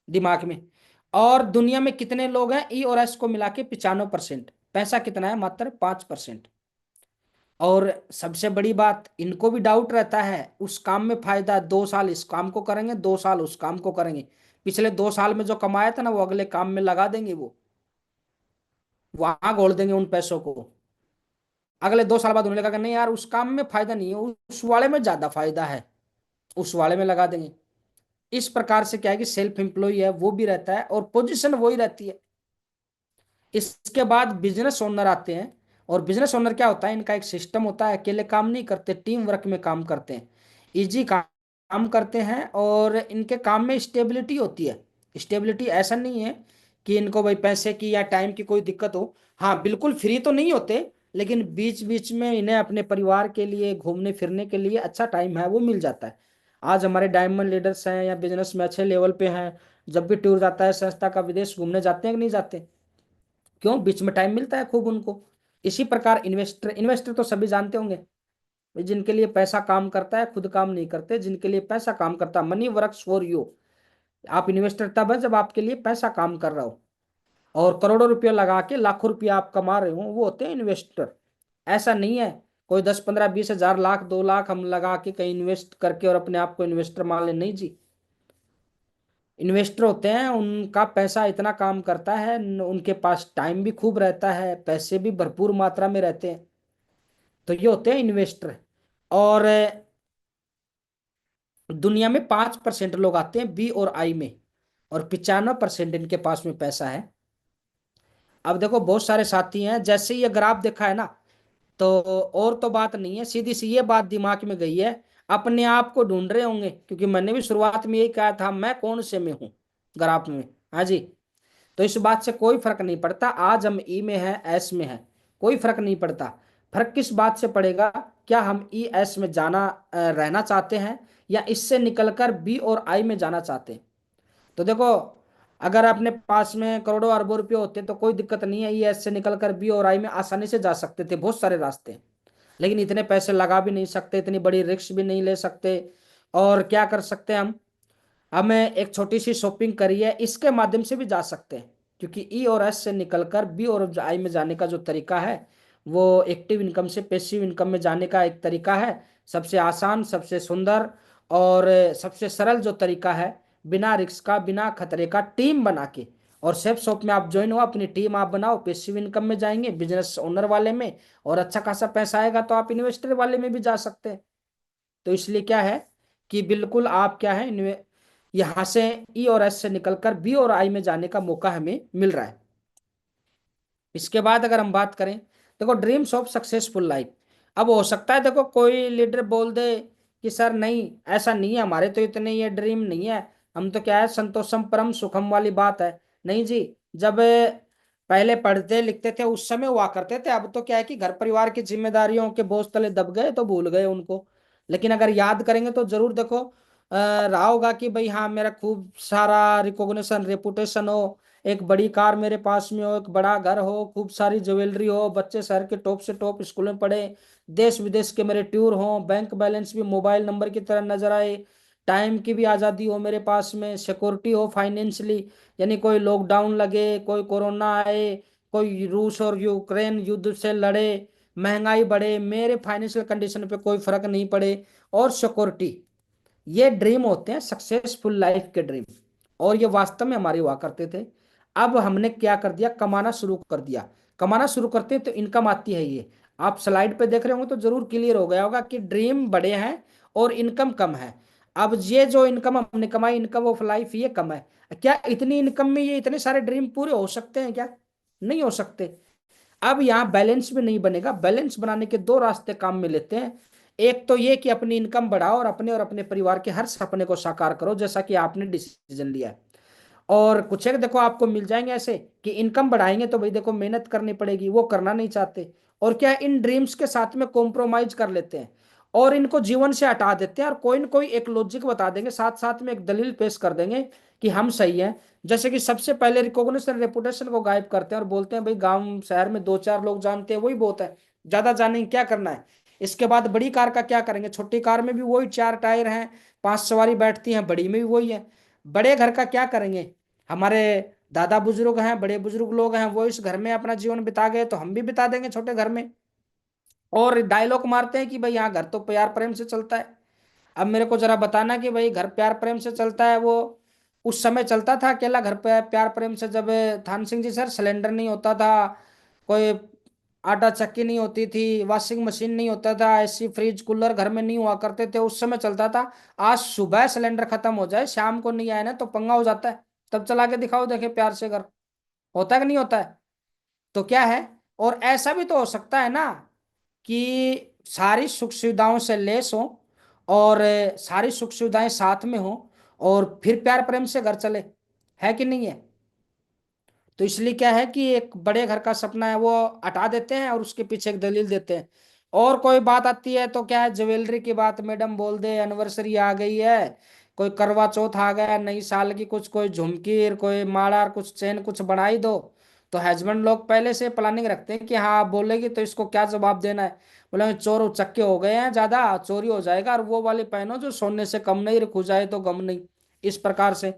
दिमाग में। और दुनिया में कितने लोग हैं? ई और एस को मिला के 95%। पैसा कितना है? मात्र 5%। और सबसे बड़ी बात, इनको भी डाउट रहता है, उस काम में फायदा, 2 साल इस काम को करेंगे, 2 साल उस काम को करेंगे, पिछले 2 साल में जो कमाया था ना वो अगले काम में लगा देंगे, वो वहां घोल देंगे उन पैसों को। अगले 2 साल बाद उन्हें लगा कि नहीं यार उस काम में फायदा नहीं है, उस वाले में ज्यादा फायदा है, उस वाले में लगा देंगे। इस प्रकार से क्या है कि सेल्फ एम्प्लॉय है वो भी रहता है, और पोजीशन वही रहती है। इसके बाद बिजनेस ओनर आते हैं। और बिजनेस ओनर क्या होता है? इनका एक सिस्टम होता है, अकेले काम नहीं करते, टीम वर्क में काम करते हैं, इजी काम करते हैं, और इनके काम में स्टेबिलिटी होती है। स्टेबिलिटी ऐसा नहीं है कि इनको भाई पैसे की या टाइम की कोई दिक्कत हो। हाँ बिल्कुल फ्री तो नहीं होते, लेकिन बीच बीच में इन्हें अपने परिवार के लिए, घूमने फिरने के लिए अच्छा टाइम है वो मिल जाता है। आज हमारे डायमंड लीडर्स हैं या बिजनेस में अच्छे लेवल पे हैं, जब भी टूर जाता है संस्था का, विदेश घूमने जाते हैं कि नहीं जाते? क्यों? बीच में टाइम मिलता है खूब उनको। इसी प्रकार इन्वेस्टर, इन्वेस्टर तो सभी जानते होंगे भाई, जिनके लिए पैसा काम करता है, खुद काम नहीं करते, जिनके लिए पैसा काम करता है, मनी वर्क्स फॉर यू। आप इन्वेस्टर तब है जब आपके लिए पैसा काम कर रहा हो, और करोड़ों रुपया लगा के लाखों रुपया आप कमा रहे हो, वो होते हैं इन्वेस्टर। ऐसा नहीं है कोई 10-15-20 हजार, लाख 2 लाख हम लगा के कहीं इन्वेस्ट करके और अपने आप को इन्वेस्टर मान ले, नहीं जी। इन्वेस्टर होते हैं, उनका पैसा इतना काम करता है, उनके पास टाइम भी खूब रहता है, पैसे भी भरपूर मात्रा में रहते हैं। तो ये होते हैं इन्वेस्टर। और दुनिया में 5% लोग आते हैं बी और आई में, और 95% इनके पास में पैसा है। अब देखो बहुत सारे साथी हैं, जैसे ये ग्राफ देखा है ना, तो और तो बात नहीं है, सीधी सी ये बात दिमाग में गई है, अपने आप को ढूंढ रहे होंगे, क्योंकि मैंने भी शुरुआत में यही कहा था, मैं कौन से में हूं ग्राफ में। हाँ जी। तो इस बात से कोई फर्क नहीं पड़ता आज हम ई में हैं, एस में हैं, कोई फर्क नहीं पड़ता। फर्क किस बात से पड़ेगा? क्या हम ई एस में जाना रहना चाहते हैं, या इससे निकलकर बी और आई में जाना चाहते हैं? तो देखो, अगर अपने पास में करोड़ों अरबों रुपए होते तो कोई दिक्कत नहीं है, ई एस से निकलकर बी और आई में आसानी से जा सकते थे, बहुत सारे रास्ते हैं। लेकिन इतने पैसे लगा भी नहीं सकते, इतनी बड़ी रिस्क भी नहीं ले सकते। और क्या कर सकते हैं हम? अब मैं एक छोटी सी शॉपिंग करी है, इसके माध्यम से भी जा सकते हैं, क्योंकि ई और एस से निकलकर बी और आई में जाने का जो तरीका है वो एक्टिव इनकम से पैसिव इनकम में जाने का एक तरीका है। सबसे आसान, सबसे सुंदर और सबसे सरल जो तरीका है, बिना रिस्क का, बिना खतरे का, टीम बना के। और सेफ शॉप में आप ज्वाइन हो, अपनी टीम आप बनाओ, पैसिव इनकम में जाएंगे, बिजनेस ओनर वाले में, और अच्छा खासा पैसा आएगा तो आप इन्वेस्टर वाले में भी जा सकते हैं। तो इसलिए क्या है कि बिल्कुल आप क्या है, यहां से ई और एस से निकलकर बी और आई में जाने का मौका हमें मिल रहा है। इसके बाद अगर हम बात करें, देखो ड्रीम्स ऑफ सक्सेसफुल लाइफ। अब हो सकता है देखो कोई लीडर बोल दे कि सर नहीं, ऐसा नहीं है, हमारे तो इतने ये ड्रीम नहीं है, हम तो क्या है संतोषम परम सुखम वाली बात है। नहीं जी, जब पहले पढ़ते लिखते थे उस समय हुआ करते थे, अब तो क्या है कि घर परिवार की जिम्मेदारियों के बोझ तले दब गए तो भूल गए उनको। लेकिन अगर याद करेंगे तो जरूर देखो रहा होगा कि भाई हाँ, मेरा खूब सारा रिकॉग्निशन, रेपुटेशन हो, एक बड़ी कार मेरे पास में हो, एक बड़ा घर हो, खूब सारी ज्वेलरी हो, बच्चे शहर के टॉप से टॉप स्कूल में पढ़े, देश विदेश के मेरे टूर हो, बैंक बैलेंस भी मोबाइल नंबर की तरह नजर आए, टाइम की भी आज़ादी हो मेरे पास में, सिक्योरिटी हो फाइनेंशियली, यानी कोई लॉकडाउन लगे, कोई कोरोना आए, कोई रूस और यूक्रेन युद्ध से लड़े, महंगाई बढ़े, मेरे फाइनेंशियल कंडीशन पे कोई फर्क नहीं पड़े, और सिक्योरिटी। ये ड्रीम होते हैं सक्सेसफुल लाइफ के ड्रीम, और ये वास्तव में हमारे हुआ करते थे। अब हमने क्या कर दिया, कमाना शुरू कर दिया। कमाना शुरू करते हैं तो इनकम आती है। ये आप स्लाइड पे देख रहे होंगे तो जरूर क्लियर हो गया होगा कि ड्रीम बड़े हैं और इनकम कम है। अब ये जो इनकम हमने कमाई, इनकम ऑफ लाइफ, ये कम है। क्या इतनी इनकम में ये इतने सारे ड्रीम पूरे हो सकते हैं क्या? नहीं हो सकते। अब यहाँ बैलेंस भी नहीं बनेगा। बैलेंस बनाने के दो रास्ते काम में लेते हैं। एक तो ये कि अपनी इनकम बढ़ाओ और अपने परिवार के हर सपने को साकार करो, जैसा कि आपने डिसीजन लिया है। और कुछ एक देखो आपको मिल जाएंगे ऐसे कि इनकम बढ़ाएंगे तो भाई देखो मेहनत करनी पड़ेगी, वो करना नहीं चाहते, और क्या इन ड्रीम्स के साथ में कॉम्प्रोमाइज कर लेते हैं और इनको जीवन से हटा देते हैं, और कोई न कोई एक लॉजिक बता देंगे, साथ साथ में एक दलील पेश कर देंगे कि हम सही हैं। जैसे कि सबसे पहले रिकॉग्निशन, रेपुटेशन को गायब करते हैं और बोलते हैं भाई गांव शहर में दो चार लोग जानते हैं वही बहुत है, ज्यादा जानेंगे क्या करना है। इसके बाद बड़ी कार का क्या करेंगे, छोटी कार में भी वही चार टायर हैं, पांच सवारी बैठती हैं, बड़ी में भी वही है। बड़े घर का क्या करेंगे, हमारे दादा बुजुर्ग हैं, बड़े बुजुर्ग लोग हैं, वो इस घर में अपना जीवन बिता गए तो हम भी बिता देंगे छोटे घर में। और डायलॉग मारते हैं कि भाई यहाँ घर तो प्यार प्रेम से चलता है। अब मेरे को जरा बताना कि भाई घर प्यार प्रेम से चलता है, वो उस समय चलता था अकेला घर पे प्यार प्रेम से जब थान सिंह जी सर सिलेंडर नहीं होता था, कोई आटा चक्की नहीं होती थी, वॉशिंग मशीन नहीं होता था, एसी फ्रिज कूलर घर में नहीं हुआ करते थे, उस समय चलता था। आज सुबह सिलेंडर खत्म हो जाए, शाम को नहीं आए ना तो पंगा हो जाता है। तब चला के दिखाओ, देखे प्यार से घर होता है कि नहीं होता है? तो क्या है, और ऐसा भी तो हो सकता है ना कि सारी सुख सुविधाओं से लेस हो और सारी सुख सुविधाएं साथ में हो और फिर प्यार प्रेम से घर चले, है कि नहीं है? तो इसलिए क्या है कि एक बड़े घर का सपना है वो हटा देते हैं और उसके पीछे एक दलील देते हैं। और कोई बात आती है तो क्या है, ज्वेलरी की बात मैडम बोल दे, एनिवर्सरी आ गई है, कोई करवा चौथ आ गया, नई साल की कुछ, कोई झुमकी, कोई माला, कुछ चेन, कुछ बनाई दो। तो हस्बैंड लोग पहले से प्लानिंग रखते हैं कि हाँ आप बोलेगी तो इसको क्या जवाब देना है। बोलेंगे चोर उचक्के हो गए हैं, ज्यादा चोरी हो जाएगा, और वो वाली पहनो जो सोने से कम नहीं, रखू जाए तो गम नहीं, इस प्रकार से।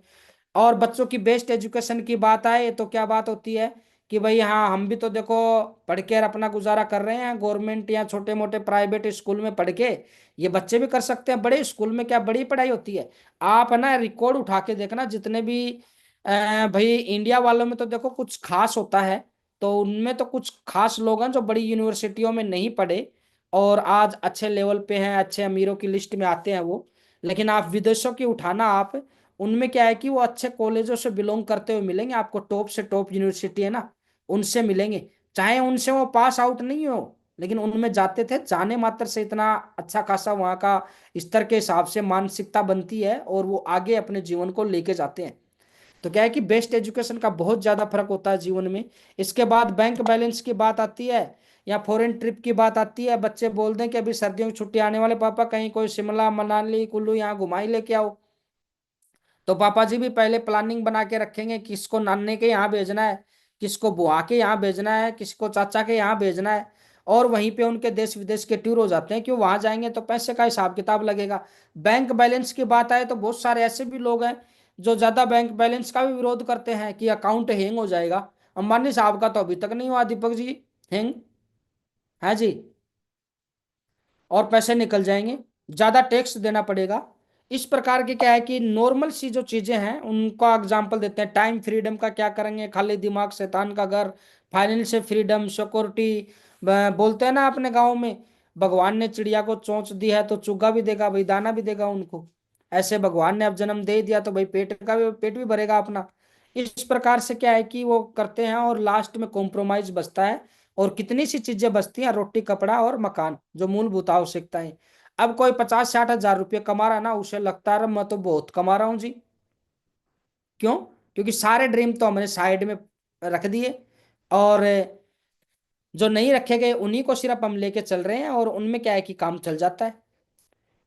और बच्चों की बेस्ट एजुकेशन की बात आए तो क्या बात होती है कि भाई हाँ, हम भी तो देखो पढ़ के अपना गुजारा कर रहे हैं, गवर्नमेंट या छोटे मोटे प्राइवेट स्कूल में पढ़ के। ये बच्चे भी कर सकते हैं, बड़े स्कूल में क्या बड़ी पढ़ाई होती है। आप है ना रिकॉर्ड उठा के देखना, जितने भी भाई इंडिया वालों में तो देखो कुछ खास होता है, तो उनमें तो कुछ खास लोग हैं जो बड़ी यूनिवर्सिटियों में नहीं पढ़े और आज अच्छे लेवल पे हैं, अच्छे अमीरों की लिस्ट में आते हैं वो। लेकिन आप विदेशों की उठाना, आप उनमें क्या है कि वो अच्छे कॉलेजों से बिलोंग करते हुए मिलेंगे आपको, टॉप से टॉप यूनिवर्सिटी है ना, उनसे मिलेंगे। चाहे उनसे वो पास आउट नहीं हो, लेकिन उनमें जाते थे, जाने मात्र से इतना अच्छा खासा वहाँ का स्तर के हिसाब से मानसिकता बनती है और वो आगे अपने जीवन को लेके जाते हैं। तो क्या है कि बेस्ट एजुकेशन का बहुत ज्यादा फर्क होता है जीवन में। इसके बाद बैंक बैलेंस की बात आती है या फॉरेन ट्रिप की बात आती है। बच्चे बोल दें कि अभी सर्दियों की छुट्टी आने वाले, पापा कहीं कोई शिमला मनाली कुल्लू यहाँ घुमाई लेके आओ। तो पापा जी भी पहले प्लानिंग बना के रखेंगे, किसको नानी के यहाँ भेजना है, किसको बुआ के यहाँ भेजना है, किसको चाचा के यहाँ भेजना है। और वहीं पे उनके देश विदेश के टूर हो जाते हैं, क्यों वहां जाएंगे तो पैसे का हिसाब किताब लगेगा। बैंक बैलेंस की बात आए तो बहुत सारे ऐसे भी लोग हैं जो ज्यादा बैंक बैलेंस का भी विरोध करते हैं कि अकाउंट हैंग हो जाएगा। अंबानी साहब का तो अभी तक नहीं हुआ दीपक जी हैंग, है जी, और पैसे निकल जाएंगे, ज्यादा टैक्स देना पड़ेगा। इस प्रकार के क्या है कि नॉर्मल सी जो चीजें हैं उनका एग्जांपल देते हैं। टाइम फ्रीडम का क्या करेंगे, खाली दिमाग शैतान का घर, फाइनेंशियल फ्रीडम, सिक्योरिटी। बोलते हैं ना अपने गाँव में, भगवान ने चिड़िया को चोंच दी है तो चुग्गा भी देगा भाई, दाना भी देगा उनको। ऐसे भगवान ने अब जन्म दे दिया तो भाई पेट भी भरेगा अपना। इस प्रकार से क्या है कि वो करते हैं और लास्ट में कॉम्प्रोमाइज बचता है। और कितनी सी चीजें बचती हैं, रोटी कपड़ा और मकान, जो मूलभूत आवश्यकताएं। अब कोई 50-60 हजार रुपये कमा रहा ना, उसे लगता है मैं तो बहुत कमा रहा हूं जी। क्यों? क्योंकि सारे ड्रीम तो हमने साइड में रख दिए, और जो नहीं रखे गए उन्हीं को सिर्फ हम लेके चल रहे हैं, और उनमें क्या है कि काम चल जाता है।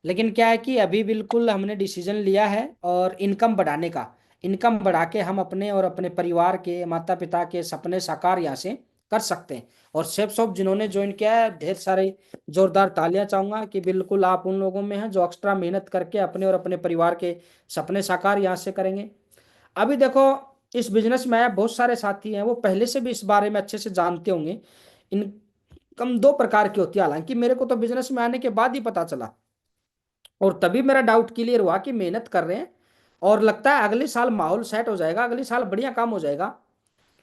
लेकिन क्या है कि अभी बिल्कुल हमने डिसीजन लिया है और इनकम बढ़ाने का। इनकम बढ़ा के हम अपने और अपने परिवार के, माता पिता के सपने साकार यहाँ से कर सकते हैं। और सेफ शॉप जिन्होंने ज्वाइन किया है, ढेर सारे जोरदार तालियां चाहूंगा कि बिल्कुल आप उन लोगों में हैं जो एक्स्ट्रा मेहनत करके अपने और अपने परिवार के सपने साकार यहाँ से करेंगे। अभी देखो, इस बिजनेस में आया बहुत सारे साथी हैं वो पहले से भी इस बारे में अच्छे से जानते होंगे। इनकम दो प्रकार की होती है, हालांकि मेरे को तो बिजनेस में आने के बाद ही पता चला, और तभी मेरा डाउट क्लियर हुआ कि मेहनत कर रहे हैं और लगता है अगले साल माहौल सेट हो जाएगा, अगले साल बढ़िया काम हो जाएगा।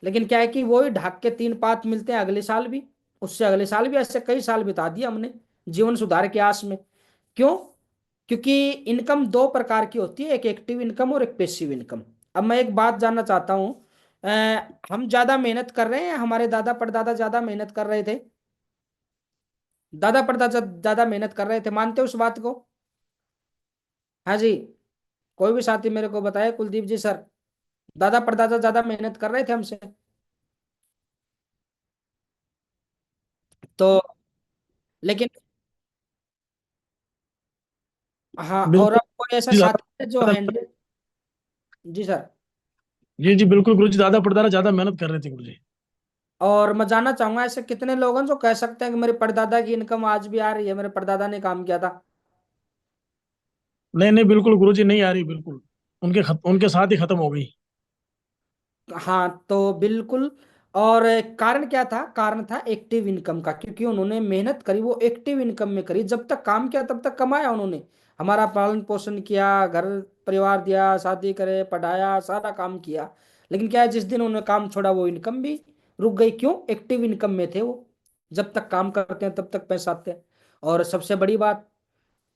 लेकिन क्या है कि वही ढाक के तीन पात मिलते हैं अगले साल भी, उससे अगले साल भी, ऐसे कई साल बिता दिए हमने जीवन सुधार के आस में। क्यों? क्योंकि इनकम दो प्रकार की होती है, एक एक्टिव इनकम और एक पैसिव इनकम। अब मैं एक बात जानना चाहता हूँ, हम ज्यादा मेहनत कर रहे हैं, हमारे दादा परदादा ज्यादा मेहनत कर रहे थे, दादा परदादा ज्यादा मेहनत कर रहे थे, मानते हो उस बात को? हाँ जी, कोई भी साथी मेरे को बताए, कुलदीप जी सर, दादा परदादा ज्यादा मेहनत कर रहे थे हमसे? तो लेकिन, हाँ, और बिल्कुल अब कोई ऐसा जी, साथी है जो ज्यादा हैंडल, जी सर। जी जी बिल्कुल गुरु जी, दादा परदादा ज्यादा मेहनत कर रहे थे गुरु जी। और मैं जानना चाहूंगा ऐसे कितने लोग हैं जो कह सकते हैं कि मेरे परदादा की इनकम आज भी आ रही है, मेरे परदादा ने काम किया था। नहीं नहीं बिल्कुल गुरु जी, नहीं आ रही बिल्कुल। उनके साथ ही खत्म हो गई। हाँ तो बिल्कुल। और कारण क्या था? कारण था एक्टिव इनकम का, क्योंकि उन्होंने मेहनत करी, वो एक्टिव इनकम में करी, जब तक काम किया तब तक कमाया उन्होंने। हमारा पालन पोषण किया, घर परिवार दिया, शादी करे, पढ़ाया, सारा काम किया। लेकिन क्या है, जिस दिन उन्होंने काम छोड़ा वो इनकम भी रुक गई। क्यों? एक्टिव इनकम में थे वो। जब तक काम करते हैं तब तक पैसा आते हैं। और सबसे बड़ी बात,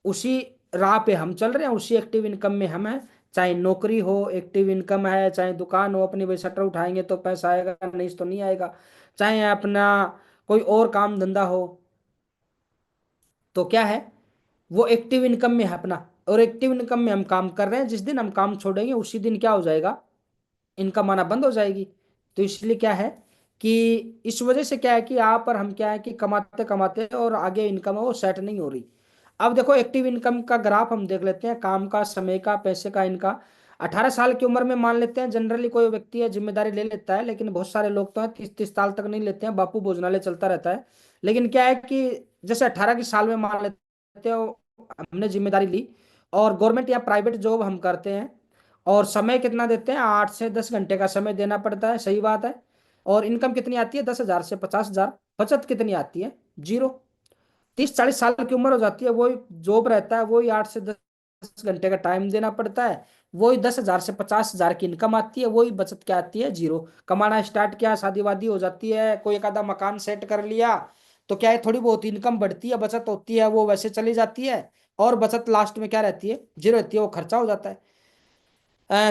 उसी राह पे हम चल रहे हैं, उसी एक्टिव इनकम में हम हैं। चाहे नौकरी हो एक्टिव इनकम है, चाहे दुकान हो अपनी, भाई शटर उठाएंगे तो पैसा आएगा, नहीं तो नहीं आएगा। चाहे अपना कोई और काम धंधा हो, तो क्या है, वो एक्टिव इनकम में है अपना। और एक्टिव इनकम में हम काम कर रहे हैं, जिस दिन हम काम छोड़ेंगे उसी दिन क्या हो जाएगा, इनकम आना बंद हो जाएगी। तो इसलिए क्या है कि इस वजह से क्या है कि यहाँ पर हम क्या है कि कमाते कमाते और आगे इनकम है वो सेट नहीं हो रही। अब देखो, एक्टिव इनकम का ग्राफ हम देख लेते हैं, काम का, समय का, पैसे का, इनका। 18 साल की उम्र में मान लेते हैं जनरली कोई व्यक्ति है जिम्मेदारी ले लेता है, लेकिन बहुत सारे लोग तो हैं 30-30 साल तक नहीं लेते हैं, बापू भोजनालय चलता रहता है। लेकिन क्या है कि जैसे 18 की साल में मान लेते हो हमने जिम्मेदारी ली, और गवर्नमेंट या प्राइवेट जॉब हम करते हैं, और समय कितना देते हैं, 8 से 10 घंटे का समय देना पड़ता है, सही बात है। और इनकम कितनी आती है, 10 हजार से 50 हजार। बचत कितनी आती है, जीरो। 30-40 साल की उम्र हो जाती है, वही जॉब रहता है, वही 8 से 10 घंटे का टाइम देना पड़ता है, वही 10 हजार से 50 हजार की इनकम आती है, वही बचत क्या आती है, जीरो। कमाना स्टार्ट किया, शादी वादी हो जाती है, कोई एक आधा मकान सेट कर लिया, तो क्या है, थोड़ी बहुत इनकम बढ़ती है, बचत होती है, वो वैसे चली जाती है। और बचत लास्ट में क्या रहती है, जीरो रहती है, वो खर्चा हो जाता है।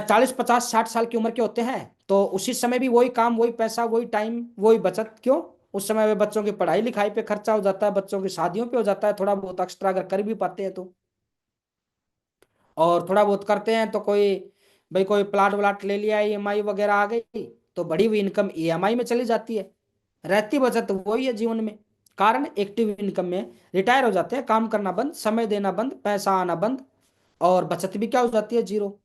40-50-60 साल की उम्र के होते हैं तो उसी समय भी वही काम, वही पैसा, वही टाइम, वही बचत। क्यों? उस समय वे बच्चों की पढ़ाई लिखाई पे खर्चा हो जाता है, बच्चों की शादियों पे हो जाता है, थोड़ा बहुत एक्स्ट्रा अगर कर भी पाते हैं तो। और थोड़ा बहुत करते हैं तो कोई, भाई कोई प्लाट व्लाट ले लिया, ईएमआई वगैरह आ गई, तो बढ़ी हुई इनकम ईएमआई में चली जाती है। रहती बचत वही है जीवन में। कारण एक्टिव इनकम में रिटायर हो जाते हैं, काम करना बंद, समय देना बंद, पैसा आना बंद, और बचत भी क्या हो जाती है, जीरो।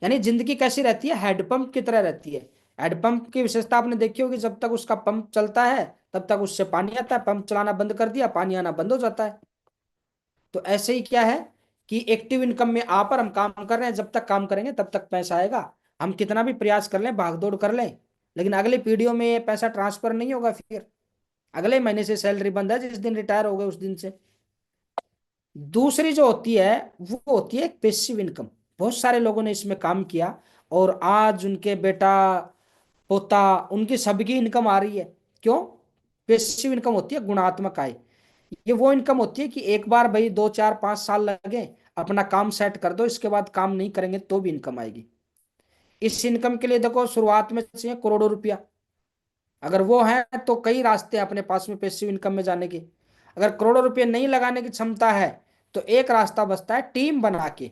यानी जिंदगी कैसी रहती है, हैंडपंप की तरह रहती है। हैंडपंप की विशेषता आपने देखी होगी, जब तक उसका पंप चलता है तब तक उससे पानी आता है, पंप चलाना बंद कर दिया पानी आना बंद हो जाता है। तो ऐसे ही क्या है कि एक्टिव इनकम में आ पर हम काम कर रहे हैं, जब तक काम करेंगे तब तक पैसा आएगा। हम कितना भी प्रयास कर लें, भागदौड़ कर लें, लेकिन अगली पीढ़ियों में ये पैसा ट्रांसफर नहीं होगा। फिर अगले महीने से सैलरी बंद है, जिस दिन रिटायर हो गए उस दिन से। दूसरी जो होती है वो होती है पैसिव इनकम। बहुत सारे लोगों ने इसमें काम किया और आज उनके बेटा पोता उनकी सबकी इनकम आ रही है। क्यों? पैसिव इनकम होती है गुणात्मक आय। ये वो इनकम होती है कि एक बार भाई 2 4 5 साल लगे, अपना काम सेट कर दो, इसके बाद काम नहीं करेंगे तो भी इनकम आएगी। इस इनकम के लिए देखो शुरुआत में चाहिए करोड़ों रुपया। अगर वो है तो कई रास्ते हैं अपने पास में पैसिव इनकम में जाने के। अगर करोड़ों रुपए नहीं लगाने की क्षमता है तो एक रास्ता बचता है टीम बना के।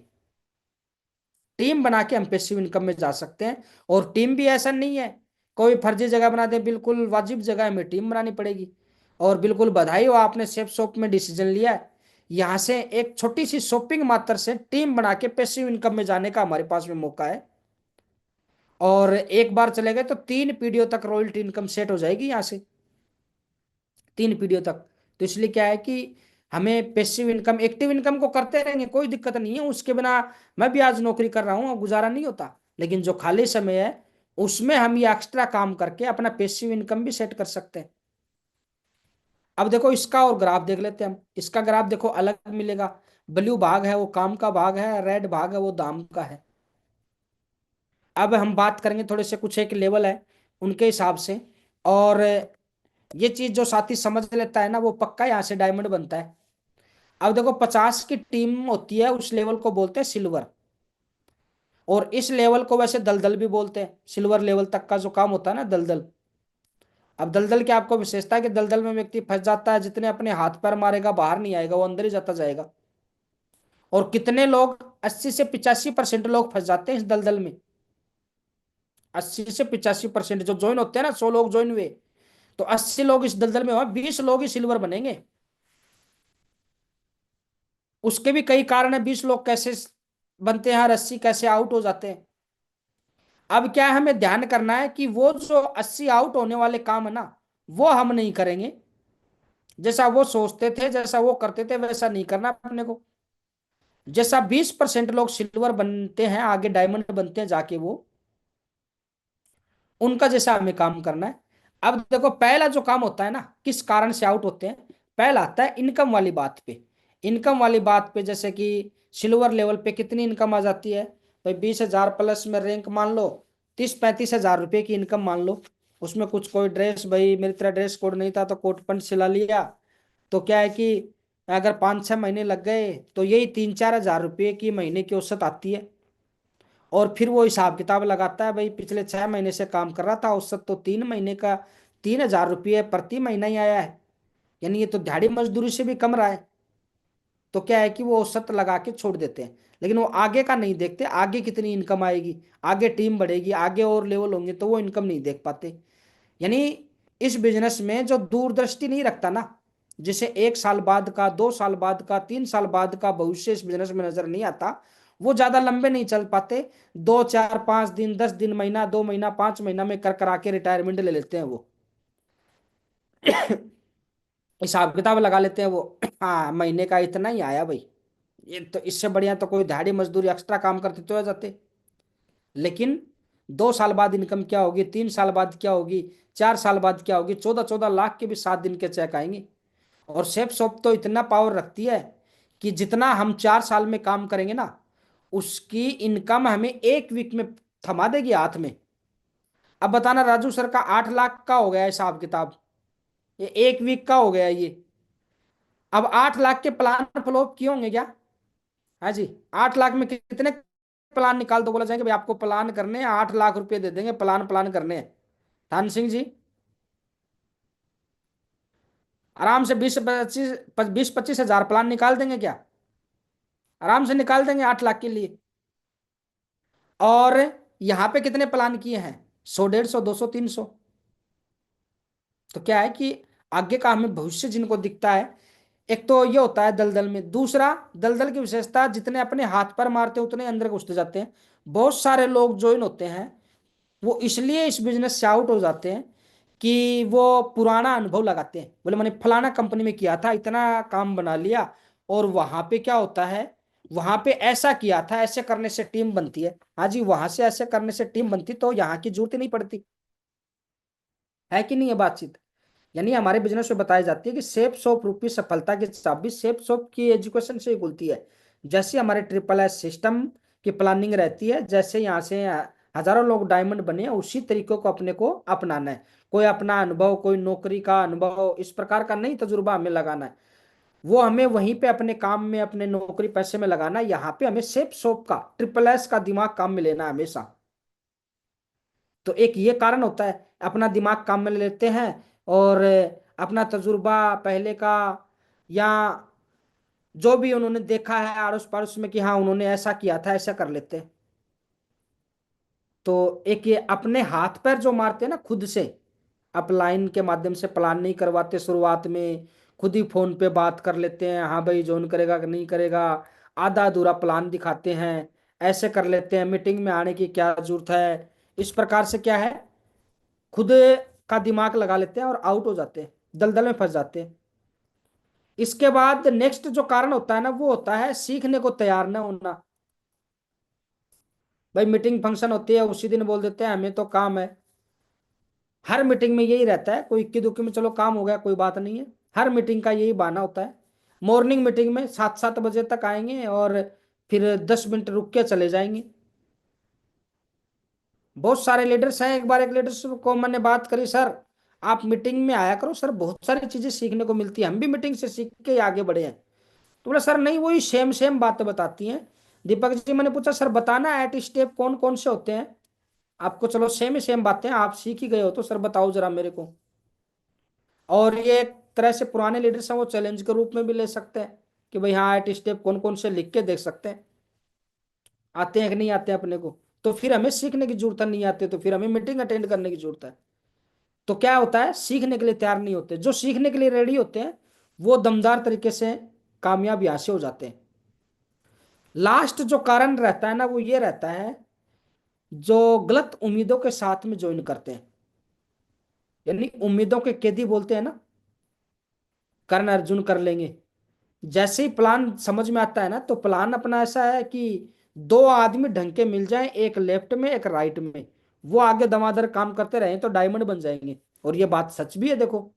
टीम बना के हम पैसिव इनकम में जा सकते हैं। और टीम भी ऐसा नहीं है कोई फर्जी जगह बना दे, बिल्कुल वाजिब जगह में टीम बनानी पड़ेगी। और बिल्कुल बधाई हो, आपने सेफ शॉप में डिसीजन लिया है। यहाँ से एक छोटी सी शॉपिंग मात्र से टीम बना के पैसिव इनकम में जाने का हमारे पास में मौका है। और एक बार चले गए तो 3 पीढ़ियों तक रॉयल्टी इनकम सेट हो जाएगी यहाँ से, 3 पीढ़ियों तक। तो इसलिए क्या है कि हमें पैसिव इनकम, एक्टिव इनकम को करते रहेंगे, कोई दिक्कत नहीं है उसके बिना। मैं भी आज नौकरी कर रहा हूँ और गुजारा नहीं होता, लेकिन जो खाली समय है उसमें हम ये एक्स्ट्रा काम करके अपना पैसिव इनकम भी सेट कर सकते हैं। अब देखो इसका और ग्राफ देख लेते हैं हम। इसका ग्राफ देखो अलग मिलेगा। ब्लू भाग है वो काम का भाग है, रेड भाग है वो दाम का है। अब हम बात करेंगे थोड़े से, कुछ एक लेवल है उनके हिसाब से। और ये चीज जो साथी समझ लेता है ना वो पक्का यहाँ से डायमंड बनता है। अब देखो 50 की टीम होती है, उस लेवल को बोलते हैं सिल्वर। और इस लेवल को वैसे दलदल भी बोलते हैं। सिल्वर लेवल तक का जो काम होता है ना दलदल। अब दलदल की आपको विशेषता है कि दलदल में व्यक्ति फंस जाता है, जितने अपने हाथ पैर मारेगा बाहर नहीं आएगा, वो अंदर ही जाता जाएगा। और कितने लोग 80 से 85% लोग फंस जाते हैं इस दलदल में। 80 से 85% जो ज्वाइन होते हैं ना, 100 लोग ज्वाइन हुए तो 80 लोग इस दलदल में हुआ, 20 लोग ही सिल्वर बनेंगे। उसके भी कई कारण है, 20 लोग कैसे बनते हैं, 80 कैसे आउट हो जाते हैं। अब क्या है, हमें ध्यान करना है कि वो जो 80 आउट होने वाले काम है ना वो हम नहीं करेंगे। जैसा वो सोचते थे, जैसा वो करते थे वैसा नहीं करना अपने को। जैसा 20% लोग सिल्वर बनते हैं, आगे डायमंड बनते हैं जाके, वो उनका जैसा हमें काम करना है। अब देखो पहला जो काम होता है ना, किस कारण से आउट होते हैं, पहला आता है इनकम वाली बात पे। इनकम वाली बात पे जैसे कि सिल्वर लेवल पे कितनी इनकम आ जाती है भाई, 20,000 प्लस में रैंक मान लो, 30 35 हजार रुपये की इनकम मान लो। उसमें कुछ कोई ड्रेस, भाई मेरी तरह ड्रेस कोड नहीं था तो कोट पैंट सिला लिया। तो क्या है कि अगर 5 6 महीने लग गए तो यही 3 4 हजार रुपये की महीने की औसत आती है। और फिर वो हिसाब किताब लगाता है, भाई पिछले 6 महीने से काम कर रहा था, औसत तो 3 महीने का 3 हजार रुपये प्रति महीना ही आया है, यानी ये तो दिहाड़ी मजदूरी से भी कम रहा है। तो क्या है कि वो औसत लगा के छोड़ देते हैं, लेकिन वो आगे का नहीं देखते, आगे कितनी इनकम आएगी, आगे टीम बढ़ेगी, आगे और लेवल होंगे, तो वो इनकम नहीं देख पाते। यानी इस बिजनेस में जो दूरदृष्टि नहीं रखता ना, जिसे 1 साल बाद का, 2 साल बाद का, 3 साल बाद का भविष्य इस बिजनेस में नजर नहीं आता, वो ज्यादा लंबे नहीं चल पाते। 2 4 5 दिन, 10 दिन, महीना, 2 महीना, 5 महीना में कर करा के रिटायरमेंट ले लेते हैं वो। हिसाब किताब लगा लेते हैं वो, हाँ महीने का इतना ही आया भाई, ये तो इससे बढ़िया तो कोई दिहाड़ी मजदूरी एक्स्ट्रा काम करते तो आ जाते। लेकिन 2 साल बाद इनकम क्या होगी, 3 साल बाद क्या होगी, 4 साल बाद क्या होगी, 14 14 लाख के भी 7 दिन के चेक आएंगे। और सेफ शॉप तो इतना पावर रखती है कि जितना हम 4 साल में काम करेंगे ना, उसकी इनकम हमें 1 वीक में थमा देगी हाथ में। अब बताना राजू सर का 8 लाख का हो गया हिसाब किताब, ये 1 वीक का हो गया ये। अब 8 लाख के प्लान फ्लॉप किए होंगे क्या? हाँ जी, 8 लाख में कितने प्लान निकाल दो, बोला जाएगा भाई आपको प्लान करने हैं, 8 लाख रुपए दे देंगे, प्लान प्लान करने हैं। थान सिंह जी आराम से 20 25 हजार प्लान निकाल देंगे क्या? आराम से निकाल देंगे 8 लाख के लिए। और यहाँ पे कितने प्लान किए हैं, 100 150 200 300। तो क्या है कि आगे का हमें भविष्य जिनको दिखता है, एक तो ये होता है दलदल में। दूसरा, दलदल की विशेषता, जितने अपने हाथ पर मारते हैं उतने अंदर घुसते जाते हैं। बहुत सारे लोग ज्वाइन होते हैं वो इसलिए इस बिजनेस से आउट हो जाते हैं कि वो पुराना अनुभव लगाते हैं, बोले मैंने फलाना कंपनी में किया था, इतना काम बना लिया, और वहां पे क्या होता है, वहां पे ऐसा किया था, ऐसे करने से टीम बनती है। हाँ जी, वहां से ऐसे करने से टीम बनती, तो यहाँ की जरूरत ही नहीं पड़ती, है कि नहीं है बातचीत। यानी हमारे बिजनेस में बताई जाती है कि सेफ शॉप रूपी सफलता की चाबी सेफ शॉप की एजुकेशन से ही खुलती है। जैसे हमारे ट्रिपल एस सिस्टम की प्लानिंग रहती है, जैसे यहाँ से हजारों लोग डायमंड बने हैं, उसी तरीकों को अपने को अपनाना है। कोई अपना अनुभव, कोई नौकरी का अनुभव, इस प्रकार का नहीं तजुर्बा हमें लगाना है, वो हमें वहीं पे अपने काम में, अपने नौकरी पैसे में लगाना है। यहाँ पे हमें सेफ शॉप का, ट्रिपल एस का दिमाग काम में लेना है हमेशा। तो एक ये कारण होता है, अपना दिमाग काम में ले लेते हैं, और अपना तजुर्बा पहले का, या जो भी उन्होंने देखा है आड़ोस पड़ोस में कि हाँ उन्होंने ऐसा किया था, ऐसा कर लेते हैं। तो एक ये अपने हाथ पैर जो मारते हैं ना खुद से, अपलाइन के माध्यम से प्लान नहीं करवाते शुरुआत में, खुद ही फोन पे बात कर लेते हैं, हाँ भाई ज्वाइन करेगा कि नहीं करेगा, आधा अधूरा प्लान दिखाते हैं, ऐसे कर लेते हैं, मीटिंग में आने की क्या जरूरत है, इस प्रकार से क्या है, खुद का दिमाग लगा लेते हैं और आउट हो जाते हैं, दलदल में फंस जाते हैं। इसके बाद नेक्स्ट जो कारण होता है ना, वो होता है सीखने को तैयार ना होना। भाई मीटिंग फंक्शन होती है, उसी दिन बोल देते हैं हमें तो काम है। हर मीटिंग में यही रहता है, कोई इक्की दुक्की में चलो काम हो गया कोई बात नहीं है, हर मीटिंग का यही बहाना होता है। मॉर्निंग मीटिंग में 7-7 बजे तक आएंगे और फिर 10 मिनट रुक के चले जाएंगे। बहुत सारे लीडर्स हैं, एक बार एक लीडर्स को मैंने बात करी, सर आप मीटिंग में आया करो सर, बहुत सारी चीजें सीखने को मिलती है, हम भी मीटिंग से सीख के आगे बढ़े हैं। तो बोला सर नहीं, वही सेम सेम बातें बताती हैं। दीपक जी, मैंने पूछा सर बताना एट स्टेप कौन कौन से होते हैं आपको, चलो सेम ही सेम बातें आप सीख ही गए हो, तो सर बताओ जरा मेरे को। और ये एक तरह से पुराने लीडर्स हैं, वो चैलेंज के रूप में भी ले सकते हैं कि भाई हाँ एट स्टेप कौन कौन से लिख के देख सकते हैं, आते हैं कि नहीं आते हैं अपने को। तो फिर हमें सीखने की जरूरत नहीं आती, तो फिर हमें मीटिंग अटेंड करने की जरूरत है। तो क्या होता है, सीखने के लिए तैयार नहीं होते, जो सीखने के लिए रेडी होते हैं वो दमदार तरीके से कामयाब यहाँ से हो जाते हैं। लास्ट जो कारण रहता है ना, वो ये रहता है, जो गलत उम्मीदों के साथ में ज्वाइन करते हैं, यानी उम्मीदों के कैदी बोलते हैं ना, कर्ण अर्जुन कर लेंगे। जैसे ही प्लान समझ में आता है ना, तो प्लान अपना ऐसा है कि दो आदमी ढंग के मिल जाएं, एक लेफ्ट में एक राइट में, वो आगे दमादर काम करते रहे तो डायमंड बन जाएंगे। और ये बात सच भी है, देखो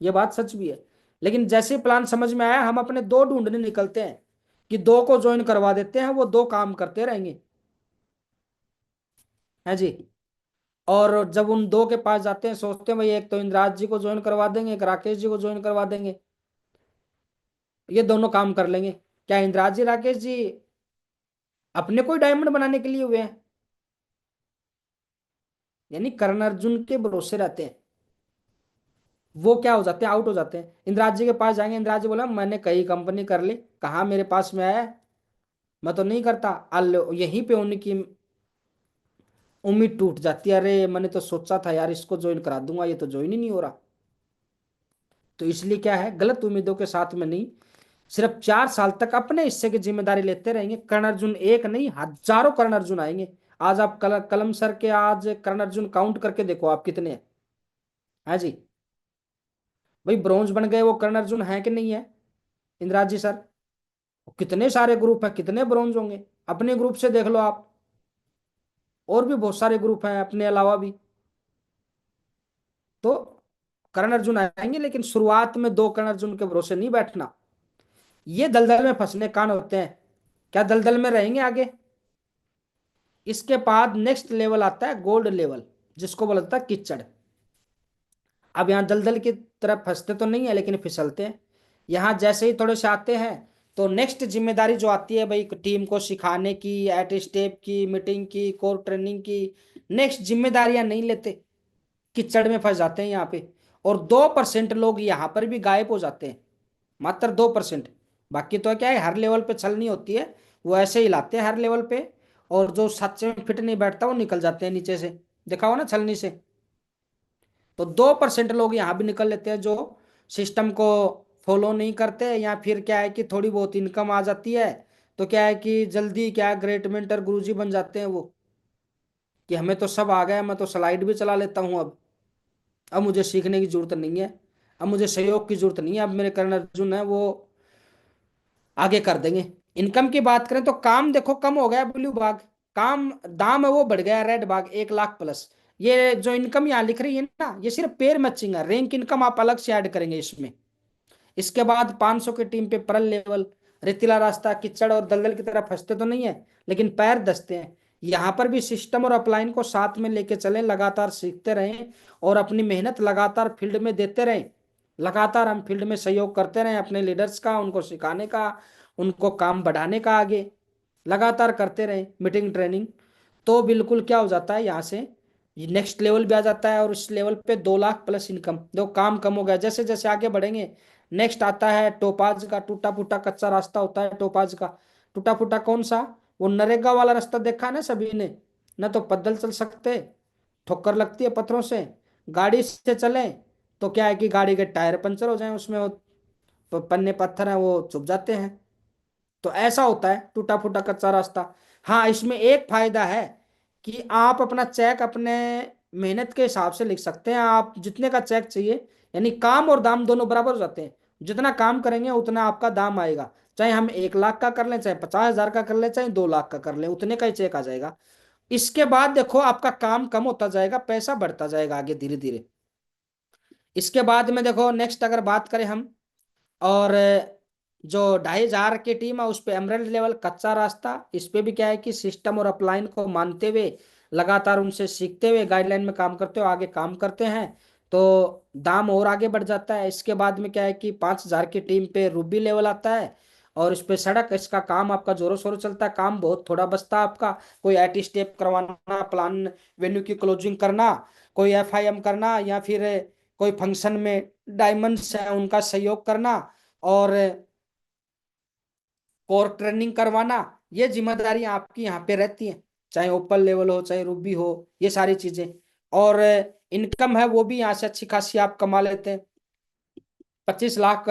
ये बात सच भी है। लेकिन जैसे ही प्लान समझ में आया, हम अपने दो ढूंढने निकलते हैं कि दो को ज्वाइन करवा देते हैं, वो दो काम करते रहेंगे, है जी। और जब उन दो के पास जाते हैं, सोचते हैं भाई एक तो इंद्राज जी को ज्वाइन करवा देंगे, एक राकेश जी को ज्वाइन करवा देंगे, ये दोनों काम कर लेंगे। क्या इंद्राज जी राकेश जी अपने कोई डायमंड बनाने के लिए हुए हैं? यानी कर्ण अर्जुन के भरोसे रहते हैं, वो क्या हो जाते हैं, आउट हो जाते हैं। इंद्राज जी के पास जाएंगे, इंद्राज जी बोला मैंने कई कंपनी कर ली, कहाँ मेरे पास में आया है, मैं तो नहीं करता। यहीं पे उनकी उम्मीद टूट जाती है, अरे मैंने तो सोचा था यार इसको ज्वाइन करा दूंगा, ये तो ज्वाइन ही नहीं हो रहा। तो इसलिए क्या है, गलत उम्मीदों के साथ में नहीं, सिर्फ 4 साल तक अपने हिस्से की जिम्मेदारी लेते रहेंगे। कर्ण अर्जुन एक नहीं, हजारों कर्ण अर्जुन आएंगे। आज आप कलम सर के आज कर्ण अर्जुन काउंट करके देखो आप कितने हैं, है जी। भाई ब्रॉन्ज बन गए वो कर्ण अर्जुन है कि नहीं है इंदिराज जी सर? कितने सारे ग्रुप हैं, कितने ब्रॉन्ज होंगे, अपने ग्रुप से देख लो आप, और भी बहुत सारे ग्रुप हैं अपने अलावा भी। तो कर्ण अर्जुन आएंगे, लेकिन शुरुआत में दो कर्ण अर्जुन के भरोसे नहीं बैठना, ये दलदल में फंसने कान होते हैं। क्या दलदल में रहेंगे आगे? इसके बाद नेक्स्ट लेवल आता है गोल्ड लेवल, जिसको बोला जाता है कीचड़। अब यहाँ दलदल की तरफ फंसते तो नहीं है, लेकिन फिसलते हैं। यहाँ जैसे ही थोड़े से आते हैं, तो नेक्स्ट जिम्मेदारी जो आती है भाई टीम को सिखाने की, एट स्टेप की, मीटिंग की, कोर ट्रेनिंग की, नेक्स्ट जिम्मेदारियां नहीं लेते, कीचड़ में फंस जाते हैं यहाँ पे। और 2% लोग यहाँ पर भी गायब हो जाते हैं, मात्र 2%। बाकी तो क्या है, हर लेवल पे छलनी होती है, वो ऐसे ही लाते हैं हर लेवल पे। और जो सच में फिट नहीं बैठता वो निकल जाते हैं नीचे से, देखा हो ना छलनी से। तो 2% लोग यहाँ भी निकल लेते हैं, जो सिस्टम को फॉलो नहीं करते, या फिर क्या है कि थोड़ी बहुत इनकम आ जाती है, तो क्या है कि जल्दी क्या है ग्रेट मेंटर गुरुजी बन जाते हैं वो। कि हमें तो सब आ गया, मैं तो स्लाइड भी चला लेता हूँ अब मुझे सीखने की जरूरत नहीं है, अब मुझे सहयोग की जरूरत नहीं है, अब मेरे करण अर्जुन है वो आगे कर देंगे। इनकम की बात करें तो काम देखो कम हो गया ब्लू बाग, काम दाम है वो बढ़ गया रेड बाग 1 लाख प्लस। ये जो इनकम यहाँ लिख रही है ना, ये सिर्फ पेयर मैचिंग है, रैंक इनकम आप अलग से ऐड करेंगे इसमें। इसके बाद 500 की टीम पे परल लेवल, रेतीला रास्ता, कीचड़ और दलदल की तरह फंसते तो नहीं है, लेकिन पैर दसते हैं। यहाँ पर भी सिस्टम और अपलाइन को साथ में लेके चलें, लगातार सीखते रहें और अपनी मेहनत लगातार फील्ड में देते रहें। लगातार हम फील्ड में सहयोग करते रहें अपने लीडर्स का, उनको सिखाने का, उनको काम बढ़ाने का, आगे लगातार करते रहें मीटिंग ट्रेनिंग। तो बिल्कुल क्या हो जाता है यहाँ से नेक्स्ट लेवल भी आ जाता है, और उस लेवल पे 2 लाख प्लस इनकम। देखो काम कम हो गया, जैसे जैसे आगे बढ़ेंगे नेक्स्ट आता है टोपाज का, टूटा फूटा कच्चा रास्ता होता है टोपाज का। टूटा फूटा कौन सा? वो नरेगा वाला रास्ता देखा ना सभी ने, ना तो पैदल चल सकते, ठोकर लगती है पत्थरों से, गाड़ी से चले तो क्या है कि गाड़ी के टायर पंचर हो जाए, उसमें वो पन्ने पत्थर है वो चुभ जाते हैं। तो ऐसा होता है टूटा फूटा कच्चा रास्ता। हाँ इसमें एक फायदा है कि आप अपना चेक अपने मेहनत के हिसाब से लिख सकते हैं, आप जितने का चेक चाहिए, यानी काम और दाम दोनों बराबर हो जाते हैं। जितना काम करेंगे उतना आपका दाम आएगा, चाहे हम 1 लाख का कर लें, चाहे 50,000 का कर लें, चाहे 2 लाख का कर लें, उतने का ही चेक आ जाएगा। इसके बाद देखो आपका काम कम होता जाएगा, पैसा बढ़ता जाएगा आगे धीरे धीरे। इसके बाद में देखो नेक्स्ट अगर बात करें हम, और जो 2,500 की टीम है उस पे एमरल्ड लेवल कच्चा रास्ता, इस पे भी क्या है कि सिस्टम और अपलाइन को मानते हुए, लगातार उनसे सीखते हुए, गाइडलाइन में काम करते हुए आगे काम करते हैं, तो दाम और आगे बढ़ जाता है। इसके बाद में क्या है कि 5,000 की टीम पे रूबी लेवल आता है, और इस पे सड़क, इसका काम आपका जोरों शोरों चलता है, काम बहुत थोड़ा बचता है आपका। कोई आईटी स्टेप करवाना, प्लान वेन्यू की क्लोजिंग करना, कोई एफआईएम करना, या फिर कोई फंक्शन में डायमंड्स है उनका सहयोग करना, और कोर ट्रेनिंग करवाना, ये जिम्मेदारी आपकी यहाँ पे रहती है, चाहे ओपन लेवल हो चाहे रूबी हो, ये सारी चीजें। और इनकम है वो भी यहाँ से अच्छी खासी आप कमा लेते हैं। 25 लाख